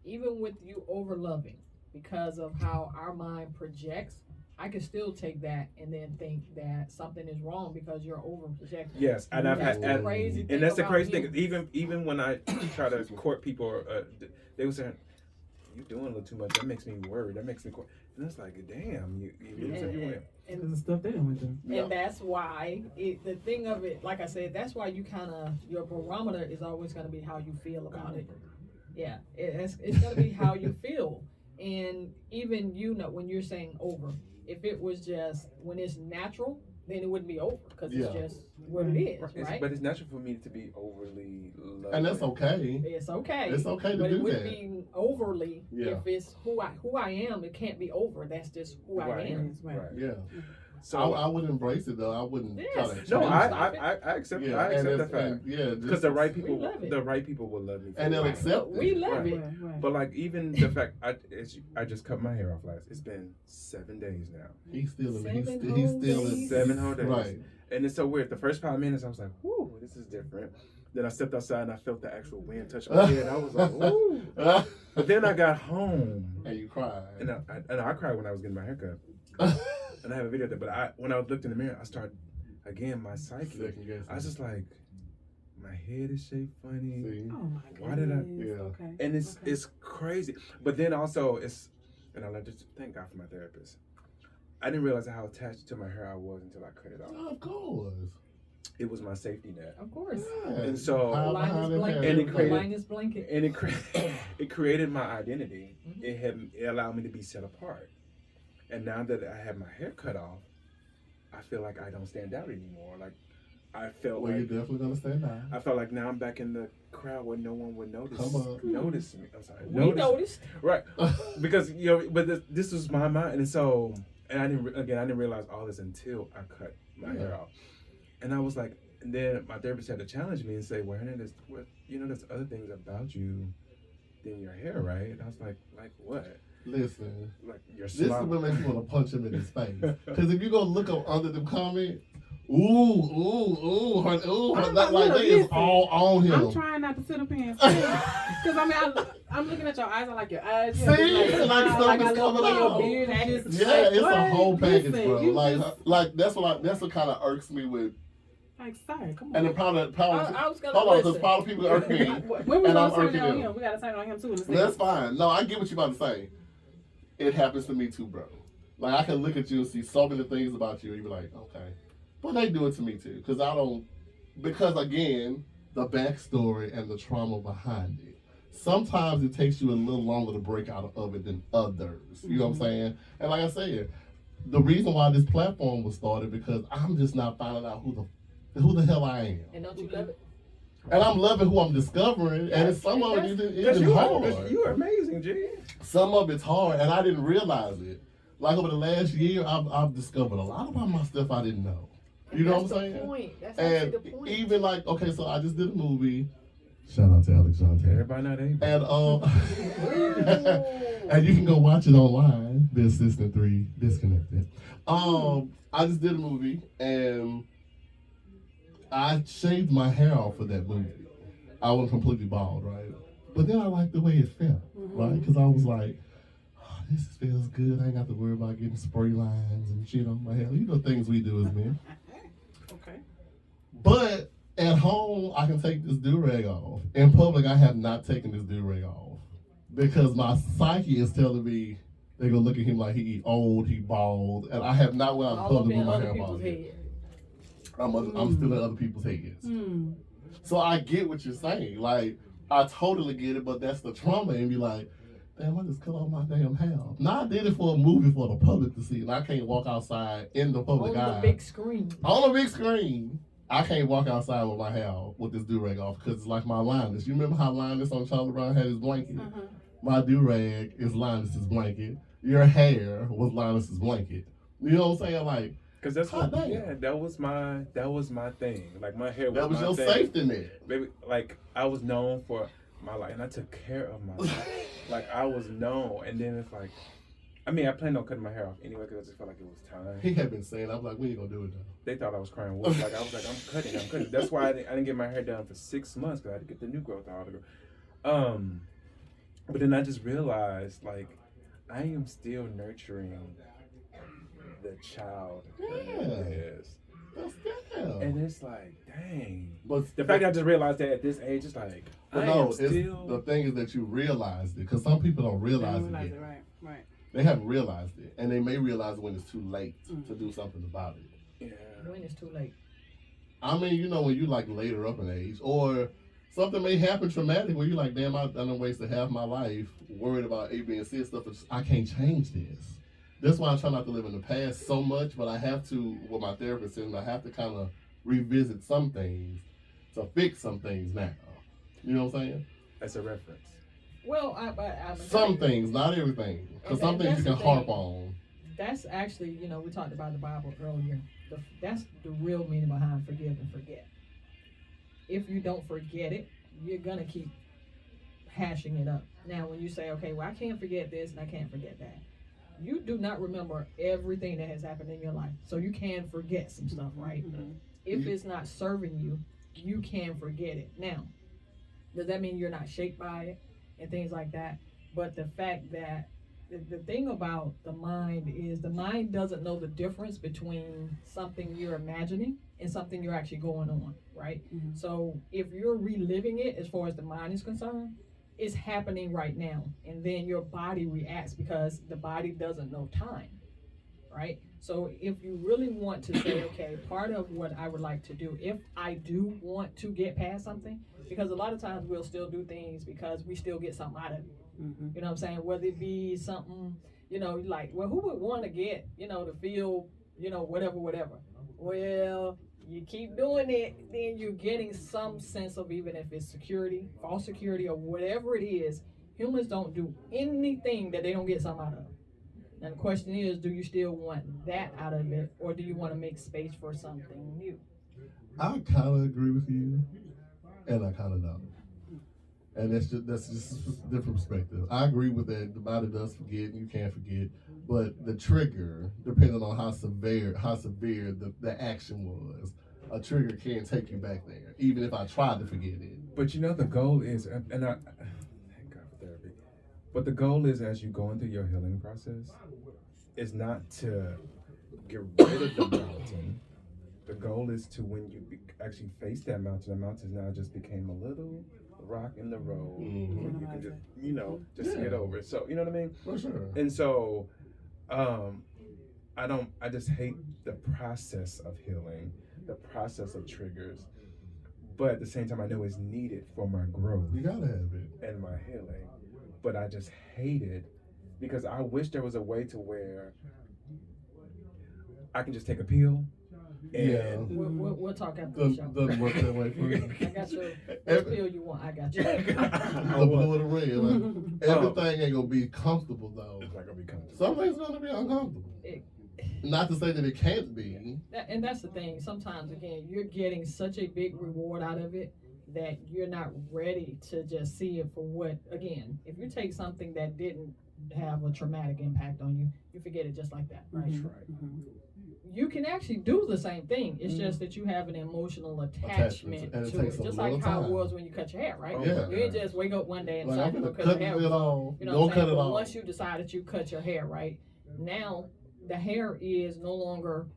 Even with you over loving, because of how our mind projects, I can still take that and then think that something is wrong because you're over projecting. Yes, and that's the crazy thing. And that's the crazy about thing. Even when I try to court people, they were saying, "You're doing a little too much. That makes me worried. That makes me." And it's like, damn, you said you went. Because the stuff they didn't went through. And that's why the thing of it, like I said, that's why you your barometer is always going to be how you feel about it. Yeah, it's going to be how you feel. And even when you're saying over, if it was just when it's natural, then it wouldn't be over, because it's just what it is, right? But it's natural for me to be overly loved. And that's okay. It's okay. It's okay to but do it wouldn't that. be overly if it's who I am. It can't be over. That's just who I am. Right. Yeah. So I would embrace it though. I wouldn't try to change no, it. I accept. Yeah, I accept and that fact. Because the right people, will love me. And they'll accept it. We love it. Right. But like, even the fact I just cut my hair off last. It's been 7 days now. He's still 7 whole days. Right. And it's so weird. The first 5 minutes, I was like, "Whoo, this is different." Then I stepped outside and I felt the actual wind touch my head. I was like, "Woo!" But then I got home and you cried. And I cried when I was getting my haircut. And I have a video of that. But when I looked in the mirror, I started again my psyche. I was just like, my head is shaped funny. See? Oh my God. Why did I? Yeah. Okay. And it's crazy. But then also and I like to thank God for my therapist. I didn't realize how attached to my hair I was until I cut it off. Of course. It was my safety net. Of course. Yeah. And so Linus blanket. And it created my identity. It allowed me to be set apart. And now that I have my hair cut off, I feel like I don't stand out anymore. Like I felt you're like definitely gonna stand out. I felt like now I'm back in the crowd where no one would notice. Notice me. I'm sorry. We noticed. Right. Because but this was my mind, and I didn't realize all this until I cut my hair off. And I was like, and then my therapist had to challenge me and say, "Well, Hernández, there's other things about you than your hair, right?" And I was like what? Listen, like your this is what makes you want to punch him in his face. Because if you go look up under the comment, Like they is all on him. I'm trying not to sit up here and say because I mean I'm looking at your eyes. I like your eyes. See, like stuff is coming out. Beard, and it's a whole package, Listen, bro. Like Mm. that's what kind of irks me with. Like, sorry, come on. And the probably I was gonna hold on, listen. because probably people irk me. When we and I'm gonna turn irking it on them. him? We gotta turn it on him too. That's fine. No, I get what you're about to say. It happens to me too, bro. Like I can look at you and see so many things about you, and you be like, okay. But they do it to me too, because again, the backstory and the trauma behind it. Sometimes it takes you a little longer to break out of it than others. You know what I'm saying? And like I said, the reason why this platform was started because I'm just not finding out who the hell I am. And don't you love it? And I'm loving who I'm discovering, and it's some of it isn't hard. You are amazing, G. Some of it's hard, and I didn't realize it. Like over the last year, I've discovered a lot about my stuff I didn't know. You know what I'm saying? Point. That's And actually the point. even like, okay, so I just did a movie. Shout out to Alexandre. Everybody not able. And and you can go watch it online. The Assistant 3 Disconnected. I just did a movie and I shaved my hair off for that movie. I was completely bald, right? But then I liked the way it felt, right? Because I was like, oh, this feels good. I ain't got to worry about getting spray lines and shit on my hair. You know, things we do as men. Okay. But at home, I can take this do-rag off. In public, I have not taken this do-rag off because my psyche is telling me they're gonna look at him like he old, he bald, and I have not went out in All public up with in my other hair people's bald. head. I'm still in other people's heads. Hmm. So I get what you're saying. Like, I totally get it, but that's the trauma and be like, damn, I just cut off my damn hair. Now I did it for a movie for the public to see, and I can't walk outside in the public On eye. the big screen. On the big screen. I can't walk outside with my hair with this do-rag off because it's like my Linus. You remember how Linus on Charlie Brown had his blanket? My do-rag is Linus's blanket. Your hair was Linus's blanket. You know what I'm saying? Like, Cause that's what, damn. yeah, that was my thing. Like my hair was that was my your thing. safety net. Baby, like I was known for my life, and I took care of my life. Like I was known, and then it's like, I mean, I planned on cutting my hair off anyway because I just felt like it was time. He had been saying, I'm like, we ain't gonna do it though. They thought I was crying wolf. Like I was like, I'm cutting. That's why I didn't get my hair done for 6 months because I had to get the new growth out of it. But then I just realized like I am still nurturing the child. Yes. That's damn. And it's like, dang. But The fact that I just realized that at this age, it's like, but I no, am it's, still. the thing is that you realized it because some people don't realize it yet. Right. They haven't realized it, and they may realize it when it's too late to do something about it. Yeah. When it's too late. I mean, you know, when you like later up in age, or something may happen traumatic where you're like, damn, I done wasted half my life worried about A, B, and C and stuff. I can't change this. That's why I try not to live in the past so much, but I have to, what my therapist says, I have to kind of revisit some things to fix some things now. You know what I'm saying? That's a reference. Well, I'm Some things, not everything. Because some And things you that's can the harp thing. on. That's actually, you know, we talked about the Bible earlier. That's the real meaning behind forgive and forget. If you don't forget it, you're going to keep hashing it up. Now, when you say, okay, well, I can't forget this and I can't forget that, you do not remember everything that has happened in your life. So you can forget some stuff, right? If it's not serving you, you can forget it. Now, does that mean you're not shaped by it and things like that? But the fact that the thing about the mind is the mind doesn't know the difference between something you're imagining and something you're actually going on, right? So if you're reliving it as far as the mind is concerned, it's happening right now. And then your body reacts because the body doesn't know time, right? So if you really want to say, okay, part of what I would like to do, if I do want to get past something, because a lot of times we'll still do things because we still get something out of it. You know what I'm saying? Whether it be something, you know, like, well, who would want to get, you know, to feel, you know, whatever. Well, you keep doing it, then you're getting some sense of, even if it's security, false security, or whatever it is, humans don't do anything that they don't get something out of. Now the question is, do you still want that out of it, or do you want to make space for something new? I kind of agree with you, and I kind of don't. And that's just a different perspective. I agree with that. The body does forget, and you can't forget. but the trigger, depending on how severe the action was, a trigger can take you back there, even if I tried to forget it. But you know, the goal is, and I thank God for therapy. But the goal is, as you're going through your healing process, is not to get rid of the mountain. The goal is to, when you actually face that mountain, the mountain now just became a little rock in the road. Mhm. Where you can just get over it. So, you know what I mean? For sure. And so, I just hate the process of healing, the process of triggers. But at the same time, I know it's needed for my growth You gotta have it. and my healing. But I just hate it because I wish there was a way to where I can just take a pill. And Yeah. We'll talk after the show. Doesn't work that way for you. I got you. Which pill you want? I got you. The blue or the red. Like, everything ain't gonna be comfortable though. It's not gonna be comfortable. Something's gonna be uncomfortable. Not to say that it can't be. And that's the thing. Sometimes, again, you're getting such a big reward out of it that you're not ready to just see it for what. Again, if you take something that didn't have a traumatic impact on you, you forget it just like that, right? Mhm. Right. You can actually do the same thing. It's just that you have an emotional attachment And it to takes it. a Just like little how it time. was when you cut your hair, right? Yeah. You didn't just wake up one day and Like, decide I'm to go gonna cut cut your hair. it off. You know Don't what I'm cut saying? it But off. once you decide that you cut your hair, right? Now the hair is no longer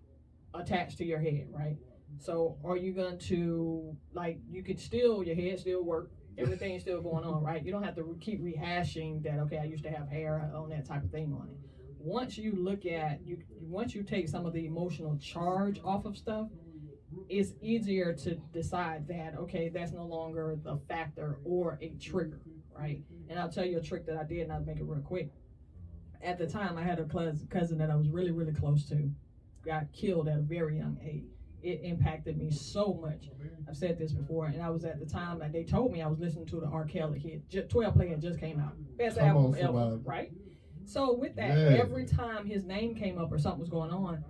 attached to your head, right? So are you going to, like, you could still, your head still work, everything's still going on, right? You don't have to keep rehashing that, okay, I used to have hair on that type of thing on it. Once you look at, once you take some of the emotional charge off of stuff, it's easier to decide that, okay, that's no longer the factor or a trigger, right? And I'll tell you a trick that I did, and I'll make it real quick. At the time, I had a cousin that I was really, really close to, got killed at a very young age. It impacted me so much. I've said this before, and I was at the time, and they told me I was listening to the R. Kelly hit. 12 Play had just came out. Best Come album on, ever, somebody. right? So with that, Yeah. every time his name came up or something was going on,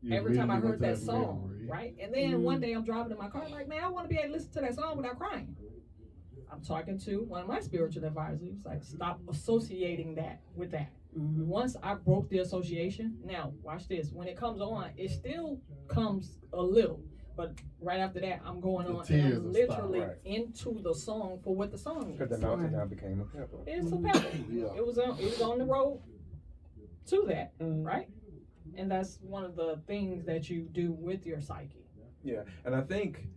You every time I immediately heard went to that song, memory. right? And then one day I'm driving in my car, like, man, I want to be able to listen to that song without crying. I'm talking to one of my spiritual advisors, like, stop associating that with that. Once I broke the association, now watch this. When it comes on, it still comes a little, but right after that, I'm going The on and tears I'm will literally stop. Right. into the song for what the song Because is. the mountain now became a pebble. It's a pebble. Yeah. It was on the road to that, Mhm. right? And that's one of the things that you do with your psyche. Yeah, and I think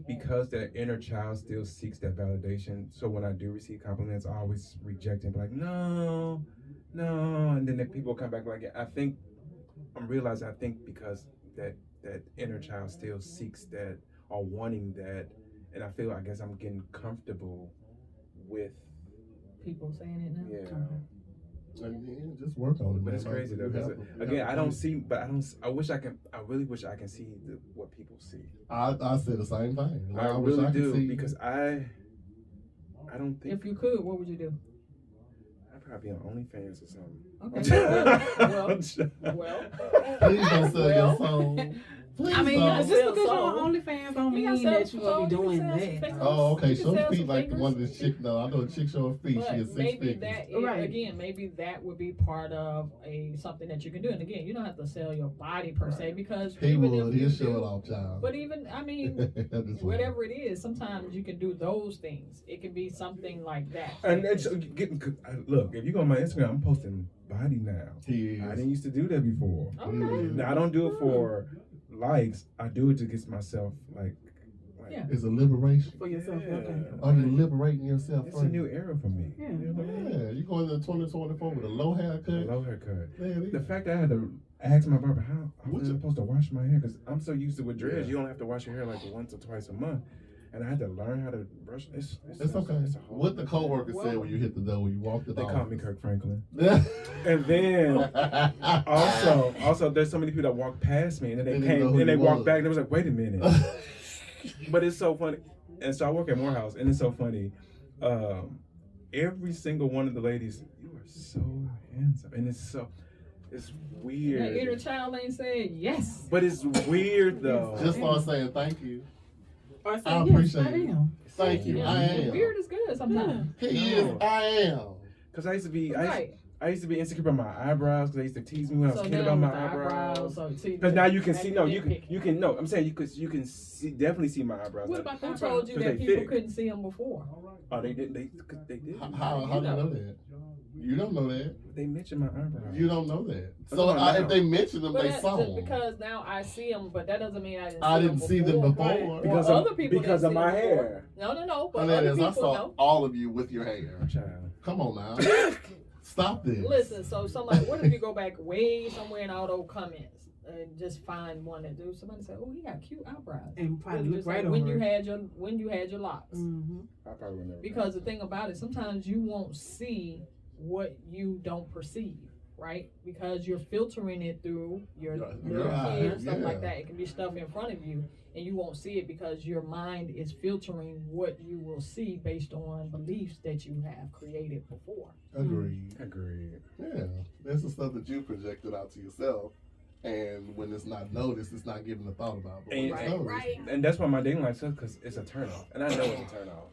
because that inner child still seeks that validation. So when I do receive compliments, I always reject and be like, no, and then the people come back like, I'm realizing because that inner child still seeks that or wanting that, and I guess I'm getting comfortable with People saying it now. yeah. And yeah, just work on it. But it's man. crazy though, You because have to- you again, have I to don't do- see, but I really wish I can see what people see. I say the same thing. Like, I wish really could do see- because I don't think If you could, what would you do? I'd probably be on OnlyFans or something. Okay. Well, Please don't sell your well. soul. Please I mean, don't. just sell because you're soul. on OnlyFans don't You mean can that sell you're gonna be soul, you doing can sell that. fingers. Oh, okay. You can Show sell feet some like the fingers. one of the chick. No, I know a chick show her feet. She But has 6 maybe figures. that, Right. again, maybe that would be part of something that you can do. And again, you don't have to sell your body per se, because He even would. if He'll you show do- it off, child. But even, I mean, whatever it is, sometimes you can do those things. It can be something like that. And it's look, if you go on my Instagram, I'm posting body now. He I is. didn't used to do that before. Okay. Now I don't do it for likes. I do it to get myself like Yeah. It's a liberation. For yourself, okay. Are you liberating yourself? It's a new era for me. Yeah. You know what I mean? Yeah, you going into 2024 with a low A haircut. low haircut. Man, The fact that I had to ask my barber how What I'm you- supposed to wash my hair, because I'm so used to with dreads, Yeah. you don't have to wash your hair like once or twice a month, and I had to learn how to brush. It's it's okay. It's a whole What the coworker said Well- when you hit the door when you walked in They the call me office. Kirk Franklin. Yeah. And then also, there's so many people that walk past me, and then They they didn't know came who and they you walked was. back, and they was like, "Wait a minute!" But it's so funny. And so I work at Morehouse, and it's so funny. Every single one of the ladies, you are so handsome, and it's That weird. inner child ain't saying yes. But it's weird though. Just start saying thank you. Or say, I yes, appreciate I it. am. Thank you. Yeah, I am. Weird is good sometimes. He is. No. I am. Because I used to be, Right. I used to be insecure about my eyebrows because they used to tease me when I was a kid now about my with the eyebrows. So see, Because now you can see. No, you you can. No, I'm saying you can see, definitely see my eyebrows. What about Who told you Because that they people thick. couldn't see them before? Oh, they did. They did. How do you know that? You don't know that. They mentioned my eyebrows. You don't know that. That's So what I if know. they mention them, But they that's saw just them. because now I see them, but that doesn't mean I didn't didn't see them before. Right. Because Or of- other people because didn't of see my them before. hair. No. But Hernández, other I people saw know. all of you with your hair. Child. Come on now. Stop this. Listen, so somebody, what if you go back way somewhere in all those comments and just find one that do somebody say, "Oh, he got cute eyebrows," And probably Just look say, right when over you it. had your locks. Mm-hmm. I probably would never. Because the thing about it, sometimes you won't see what you don't perceive, right? Because you're filtering it through your little eyes, kid and stuff yeah. like that. It can be stuff in front of you, and you won't see it because your mind is filtering what you will see based on beliefs that you have created before. Agreed. Agreed. Yeah. That's the stuff that you projected out to yourself. And when it's not noticed, it's not given a thought about. But when And- it's Right, noticed, right. And that's why my dating life sucks because it's a turn off, and I know it's a turn off.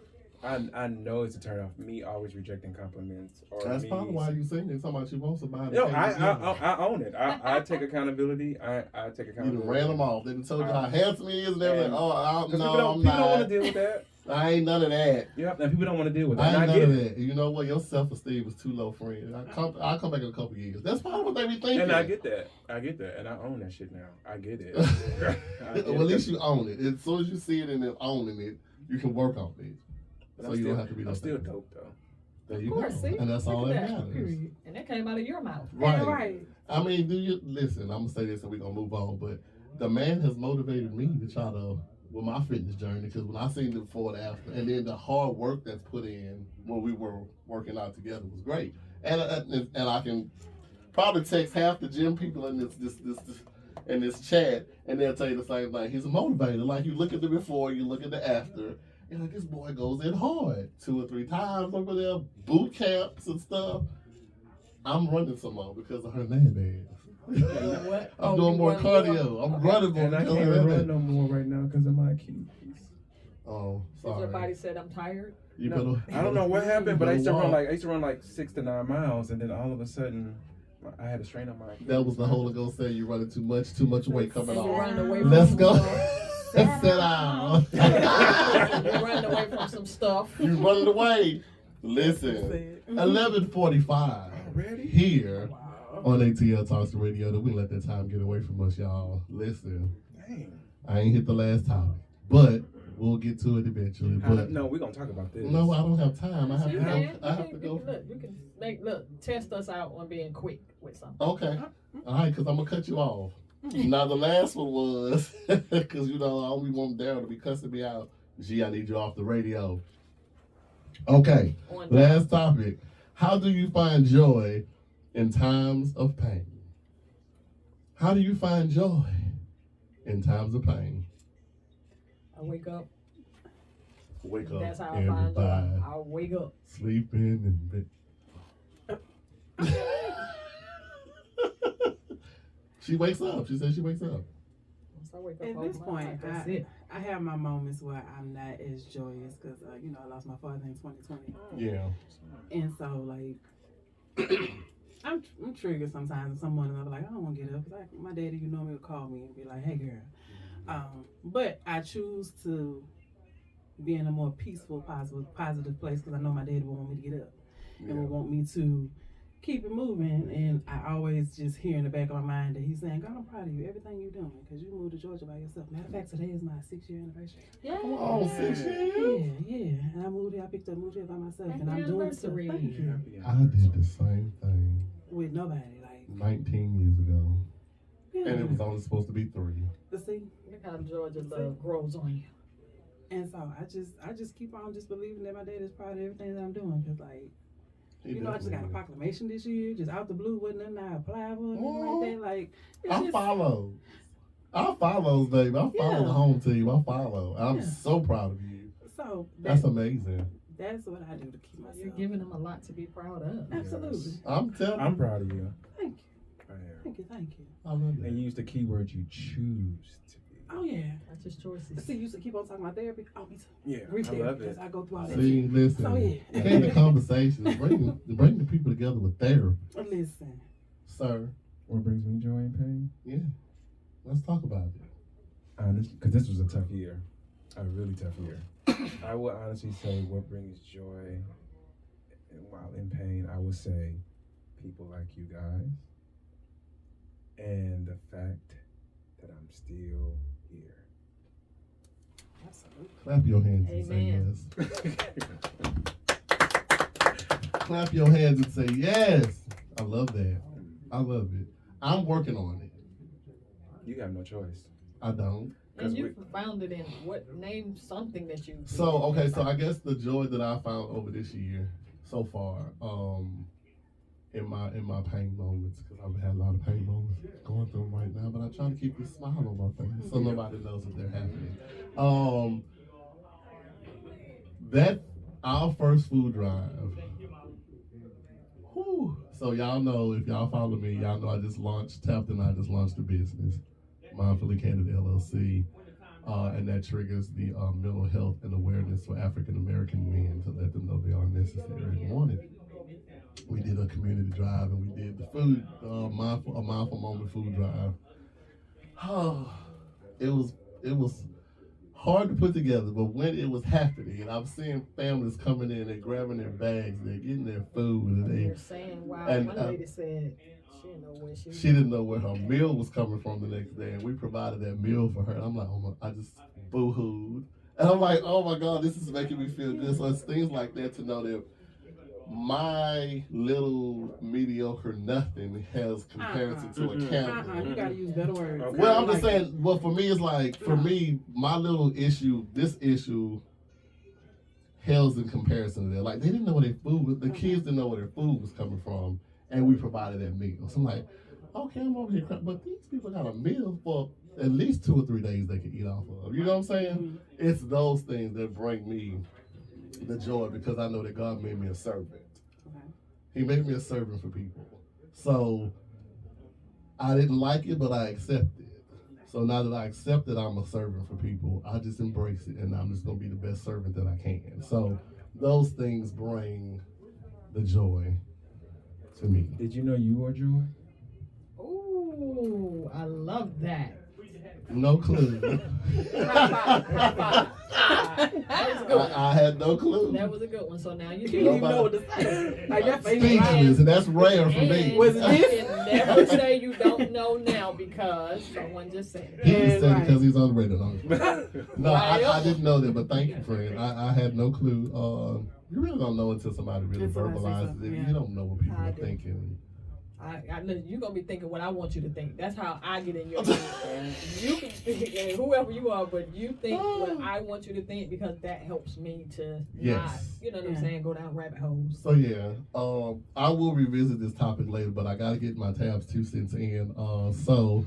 I know it's a turn off. Me always rejecting compliments or That's me. probably why you saying talking about you want somebody. No, to I take you. own it. I take accountability. I take You accountability. done ran them off. They done told you how handsome he is and everything. And- Oh, Because no, people I'm don't want to not. deal with that. I ain't none of that. Yep, and people don't want to deal with that. I ain't And I none get of it. that. You know what? Your self-esteem is too low, friend. I'll come back in a couple years. That's probably what they be thinking. And I get that. And I own that shit now. I get it. I get Well, at it. least you own it. As soon as you see it and then owning it, you can work on it. But So I'm you still, don't have to be. I'm those still things. dope though. There Of you course, go. see? And that's Look all at that that. matters. Period. And that came out of your mouth. Right. Yeah, right. I mean, do you listen? I'm gonna say this and we're gonna move on. But the man has motivated me to try to with my fitness journey because when I seen the before and after, and then the hard work that's put in when we were working out together was great. And I can probably text half the gym people in this chat, and they'll tell you the same thing. He's a motivator. Like you look at the before, you look at the after. And like this boy goes in hard 2 or 3 times over there, boot camps and stuff. I'm running some more because of Hernández. What? I'm doing you more run cardio. I'm running more And I because can't of run Hernández. no more right now because of my Achilles. Oh, Because your body sorry. said I'm tired. You No, better, I don't know what happened, but I used to walk. run like 6 to 9 miles, and then all of a sudden, I had a strain on my Achilles. That was the Holy Ghost saying you running too much weight coming And you're off. running away from Let's some go. stuff. Sit down. You're running away from some stuff. You running away. Listen, Said. 11:45 Already? here Wow. on ATL Talks Radio. That we let that time get away from us, y'all. Listen, Dang. I ain't hit the last topic, but we'll get to it eventually. But No, we're going to talk about this. no, I don't have time. I have You to can. go. I have to go. Look, you can test us out on being quick with something. Okay. All right, because I'm going to cut you off. Now, the last one was, because, you know, I only want Daryl to be cussing me out. Gee, I need you off the radio. Okay, On last topic. How do you find joy in times of pain? How do you find joy in times of pain? I wake up. Wake up, That's how I find joy. everybody. I wake up. Sleeping in bed. She wakes up. She says she wakes up. Once I wake up, At open this my point, eyes, that's it. I have my moments where I'm not as joyous because, I lost my father in 2020. Yeah. And so, like, I'm triggered sometimes. And someone and I'm like, I don't want to get up. Cause my daddy, would call me and be like, hey, girl. But I choose to be in a more peaceful, positive place because I know my daddy will want me to get up and will want me to keep it moving. And I always just hear in the back of my mind that he's saying, God, I'm proud of you, everything you're doing, because you moved to Georgia by yourself. Matter of fact, today is my 6-year anniversary. Yeah. Oh, 6 years? Yeah. And I moved here, I picked up, moved here by myself. Happy And I'm doing stuff. anniversary. Thank you. I did the same thing With nobody. Like, 19 years ago. yeah. And it was only supposed to be 3. But see, Look how Georgia love grows on you. and so I just keep on just believing that my dad is proud of everything that I'm doing. Cause like, I just got a proclamation this year, just out the blue, wasn't nothing I applied for, nothing like that. Like, it's I just, follow. I follow, babe. I follow Yeah. the home team. I follow. I'm Yeah. so proud of you. So That's amazing. that's what I do to keep myself. You're giving them a lot to be proud of. Absolutely. I'm telling I'm proud of you. Thank you. I am. Thank you. Thank you. I love And it. use the key word you choose to be. Oh yeah. Conscious choices. See, you used to keep on talking about therapy. Oh, me too. Yeah, Grief I therapy, love it. 'cause I go through all that. See, listen, So, yeah. candid conversations, bring the people together with therapy, Listen. sir. What brings me joy and pain? Yeah, let's talk about it. Honestly, because this was a tough year, a really tough year. I would honestly say what brings joy, and while in pain, I would say people like you guys, and the fact that I'm still here. Absolutely. Clap your hands and Amen. say yes. Clap your hands and say yes. I love that. I love it. I'm working on it. You have no choice. I don't. And you found it in what? Name something that you. So okay, so I guess the joy that I found over this year so far, in my pain moments, because I've had a lot of pain moments going through them right now, but I try to keep a smile on my face so nobody knows that they're happening. That our first food drive. Whew. So y'all know, if y'all follow me, y'all know I just launched the business, Mindfully Candid LLC. And that triggers the mental health and awareness for African American men to let them know they are necessary and wanted. We did a community drive and we did the food, mindful moment food drive. It was hard to put together, but when it was happening, and I'm seeing families coming in and grabbing their bags, they're getting their food, and You're saying, wow. and, One lady said she didn't know where she didn't know where her meal was coming from the next day, and we provided that meal for her. And I'm like, oh my, I just boo-hooed. And I'm like, oh my God, this is making me feel good. So it's things like that to know that my little mediocre nothing has comparison to a candle. You gotta use better words. Okay. Well, I'm just saying, well, for me, it's like, for me, my little issue, this issue, hails in comparison to that. Like, they didn't know where their food was, the kids didn't know where their food was coming from, and we provided that meal. So I'm like, okay, I'm over here, but these people got a meal for at least 2 or 3 days they can eat off of. You know what I'm saying? It's those things that bring me the joy, because I know that God made me a servant. Okay. He made me a servant for people. So I didn't like it, but I accepted. So now that I accept that I'm a servant for people, I just embrace it, and I'm just going to be the best servant that I can. So those things bring the joy to me. Did you know you are joy? Ooh, I love that. No clue. High five. That was a good one. I had no clue. That was a good one. So now you You do. didn't even know what to say. Like that face Speechless, and that's rare for me. And Was it you this? can never say you don't know now because someone just said He it. just said it Right. because he's on the radio. No, Right. I didn't know that, but thank you, friend. I had no clue. You really don't know until somebody really Until I say verbalizes something, it. yeah. You don't know what people I are do. thinking. You're gonna be thinking what I want you to think. That's how I get in your head. You can think, and whoever you are, but you think what I want you to think because that helps me to not, Yes. you know what I'm Yeah. saying, go down rabbit holes. So yeah, I will revisit this topic later, but I gotta get my tabs 2 cents in. So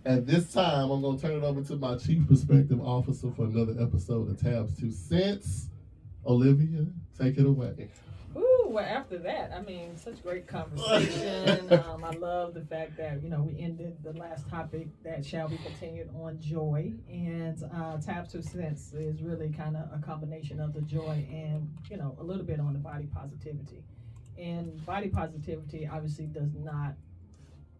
at this time, I'm gonna turn it over to my chief perspective officer for another episode of Tabs 2 Cents. Olivia, take it away. Ooh, well, after that, I mean, such great conversation. I love the fact that, we ended the last topic that shall be continued on joy. And Tab 2 Cents is really kind of a combination of the joy and, a little bit on the body positivity. And body positivity obviously does not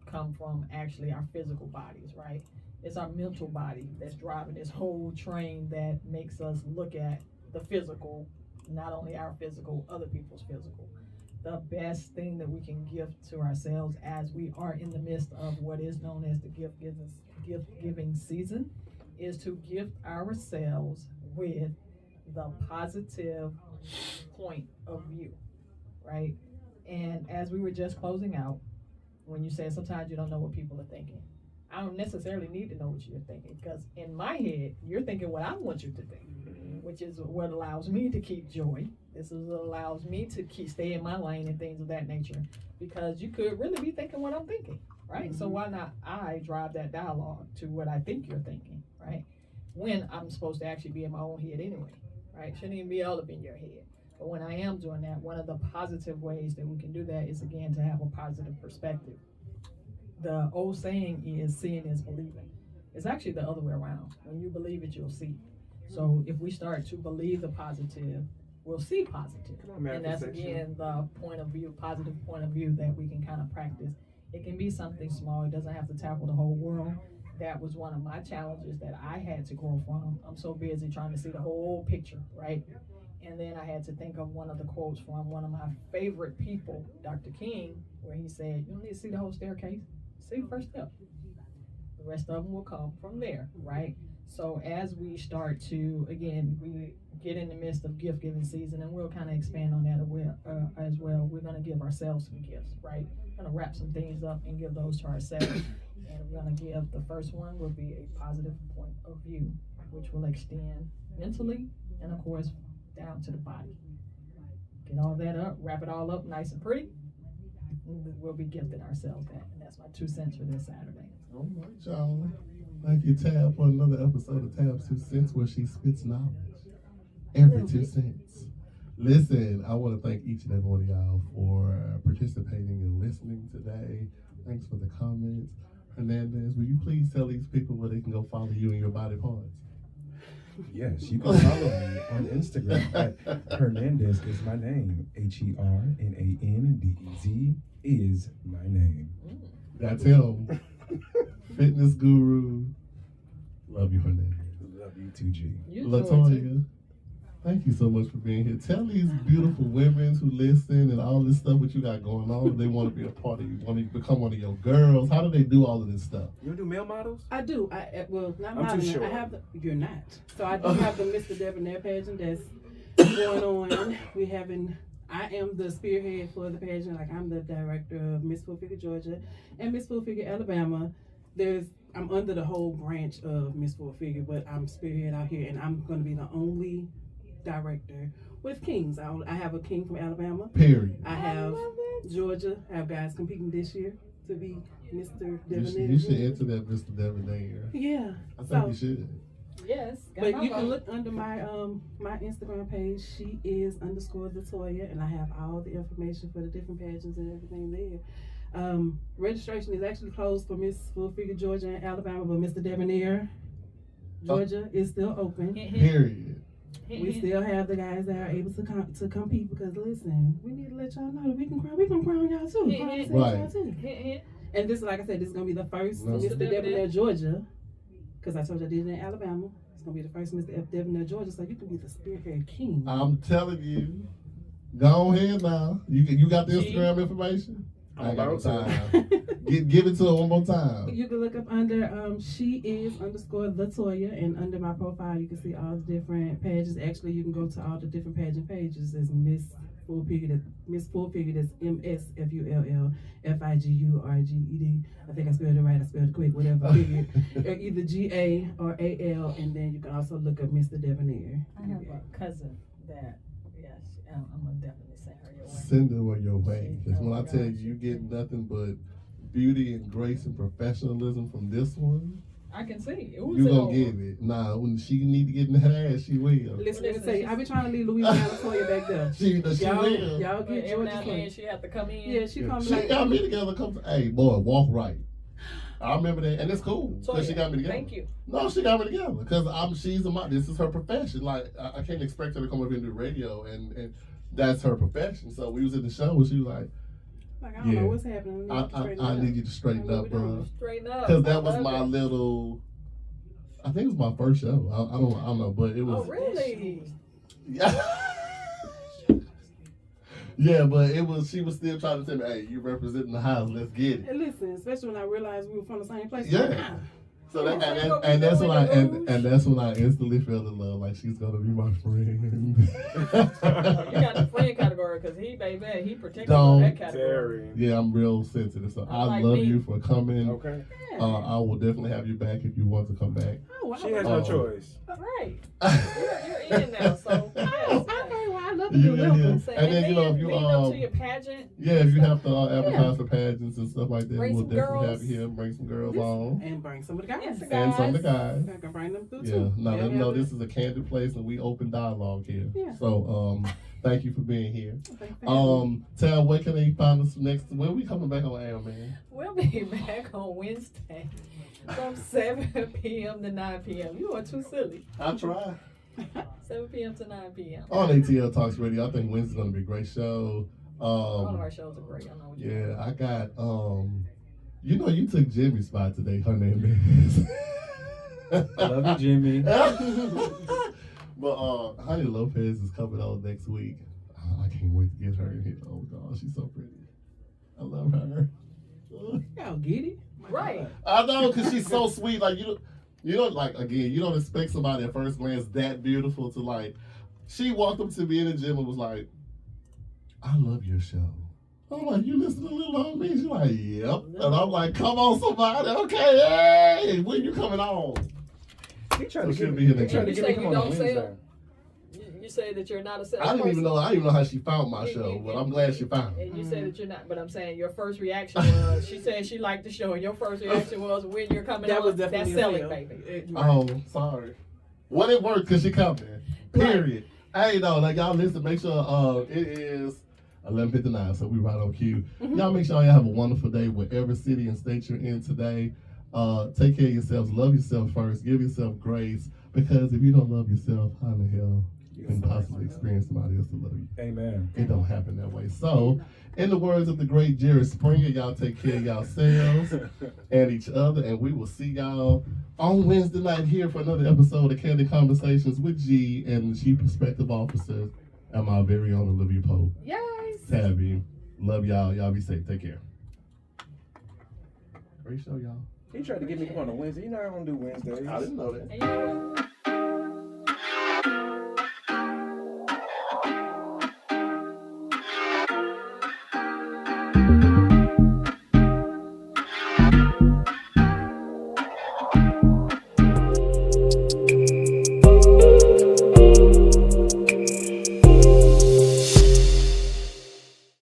come from actually our physical bodies, right? It's our mental body that's driving this whole train that makes us look at the physical, not only our physical, other people's physical. The best thing that we can give to ourselves as we are in the midst of what is known as the gift giving season is to gift ourselves with the positive point of view, right? And as we were just closing out, when you said sometimes you don't know what people are thinking, I don't necessarily need to know what you're thinking, because in my head, you're thinking what I want you to think, which is what allows me to keep joy. This is what allows me to stay in my lane and things of that nature, because you could really be thinking what I'm thinking, right? So why not I drive that dialogue to what I think you're thinking, right? When I'm supposed to actually be in my own head anyway, right? Shouldn't even be all up in your head. But when I am doing that, one of the positive ways that we can do that is, again, to have a positive perspective. The old saying is seeing is believing. It's actually the other way around. When you believe it, you'll see. So if we start to believe the positive, we'll see positive. And that's again the point of view, positive point of view that we can kind of practice. It can be something small. It doesn't have to tackle the whole world. That was one of my challenges that I had to grow from. I'm so busy trying to see the whole picture, right? And then I had to think of one of the quotes from one of my favorite people, Dr. King, where he said, you don't need to see the whole staircase. See the first step. The rest of them will come from there, right? So as we start to, again, we get in the midst of gift giving season, and we'll kind of expand on that as well. We're going to give ourselves some gifts, right? We're going to wrap some things up and give those to ourselves. And we're going to give, the first one will be a positive point of view, which will extend mentally and, of course, down to the body. Get all that up, wrap it all up nice and pretty. We'll be gifting ourselves that. And that's my 2 cents for this Saturday. All right, y'all. Thank you, Tab, for another episode of Tab's 2 Cents, where she spits knowledge every 2 cents. Listen, I want to thank each and every one of y'all for participating and listening today. Thanks for the comments. Hernandez, will you please tell these people where they can go follow you and your body parts? Yes, you can follow me on Instagram at Hernández is my name. HERNANDEZ is my name. That's him. Fitness guru. Love you, Hernandez. Love you too, G. LaToya, thank you so much for being here. Tell these beautiful women who listen and all this stuff what you got going on. They want to be a part of you, want to become one of your girls. How do they do all of this stuff? You do male models? I do. Well, not I'm modeling. too sure. I have the, you're not. So I do have the Mr. Debonair pageant that's going on. I am the spearhead for the pageant. Like, I'm the director of Miss Full Figure Georgia and Miss Full Figure Alabama. I'm under the whole branch of Miss Full Figure, but I'm spearhead out here, and I'm going to be the only director with kings. I have a king from Alabama. Period. I have Georgia. I have guys competing this year to be Mr. Debonair. You should enter that Mr. Debonair. Yeah. I think you should. Yes. But you can look under my my Instagram page. She is _LaToya, and I have all the information for the different pageants and everything there. Registration is actually closed for Miss Full Figure Georgia and Alabama, but Mr. Debonair Georgia is still open. Period. We still have the guys that are able to compete, because listen, we need to let y'all know that we can crown y'all too. Right. And this, like I said, this is gonna be the first No. Mr. Debonair Georgia, because I told you I did it in Alabama. It's gonna be the first Mr. Debonair Georgia, so you can be the spearhead king. I'm telling you. Go ahead now. You got the Instagram information? I ain't got no time. Give it to her one more time. You can look up under she is _LaToya, and under my profile you can see all the different pages. Actually, you can go to all the different pageant pages. There's Miss Full Figure, that's MSFULLFIGURGED. I think I spelled it right. I spelled it quick. Whatever. Figure. Either GA or AL, and then you can also look up Mr. Debonair. I have a cousin that, yes, I'm gonna definitely send her your way. Send her your way. Because when I tell you, gosh. you get nothing but beauty and grace and professionalism from this one, I can see. you gonna get it. Nah, when she need to get in that ass, she will. Listen, let me say, I be trying to leave Louisiana LaToya back there. She Y'all will. get But every Georgia now and then first. she have to come in. Yeah, she comes She like, got me together. Hey, boy, walk right. I remember that, and it's cool because she got me together. Thank you. No, she got me together because she's this is her profession. Like I can't expect her to come up here and do radio, and that's her profession. So we was in the show, and she was like, I don't know what's happening. I need you to straighten up, bro. Straighten up. Because I that was love my it. little. I think it was my first show. I don't know, but it was. Oh, really? Yeah. Yeah, but it was. She was still trying to tell me, "Hey, you representing the house. Let's get it." And listen, especially when I realized we were from the same place. Yeah. So that, Yeah. and that's when Rouge. and that's when I instantly fell in love. Like she's gonna be my friend. You got the friend category because he protected Don't. that category. Yeah, I'm real sensitive. So I Like love me. you for coming. Okay. I will definitely have you back if you want to come back. Oh, She has no Oh. choice. Right. You're in now, so yes. Okay, well, I love You you. in here. So, And then, you know, if you, leading up to your pageant. Yeah, if you have to advertise for pageants and stuff like that, Bring we'll some definitely girls. have you here. Bring some girls on. And bring some of the guys. Yes, And some of the guys. I can bring them through Yeah, too. no, Yeah, let them know yeah. this is a candid place and we open dialogue here. Yeah. So, thank you for being here. Thank you. Tell where can they find us next? When we coming back on air, man? We'll be back on Wednesday. from 7 p.m. to 9 p.m. You are too silly. I try. 7 p.m. to 9 p.m. On ATL Talks Radio, I think Wednesday's gonna be a great show. All of our shows are great. I know what you Yeah, I got you know you took Jimmy's spot today, Hernández. I love you, Jimmy. But Honey Lopez is coming on next week. I can't wait to get her in here. Oh God, she's so pretty. I love her. Y'all get it? Right. I know, cause she's so sweet. Like you don't like again. You don't expect somebody at first glance that beautiful to like. She walked up to me in the gym and was like, "I love your show." I'm like, "You listen to Little Old Me?" She's like, "Yep." And I'm like, "Come on, somebody. Okay, hey, when you coming on?" He tried So to she'll get be me. here He tried to next get me week. come You on don't Wednesday. sell? You say that you're not a I didn't even know. I didn't even know how she found my show, but I'm glad she found it. And you said that you're not, but I'm saying your first reaction was, she said she liked the show, and your first reaction was when you're coming That on, was that's definitely selling, a fail. baby. Oh, sorry. Well, it worked because she coming. Period. Hey, no, like y'all listen. Make sure it is 11:59, so we right on cue. Y'all make sure y'all have a wonderful day, whatever city and state you're in today. Take care of yourselves. Love yourself first. Give yourself grace, because if you don't love yourself, how in the hell you can possibly experience somebody else to love you? Amen. It don't happen that way. So, in the words of the great Jerry Springer, y'all take care of yourselves and each other, and we will see y'all on Wednesday night here for another episode of Candid Conversations with G and the Chief Perspective Officers and my very own Olivia Pope. Yes. Tabby, love y'all. Y'all be safe. Take care. Great show, y'all. He tried to get me to come on a Wednesday. You know I don't do Wednesdays. I didn't know that. And you know what?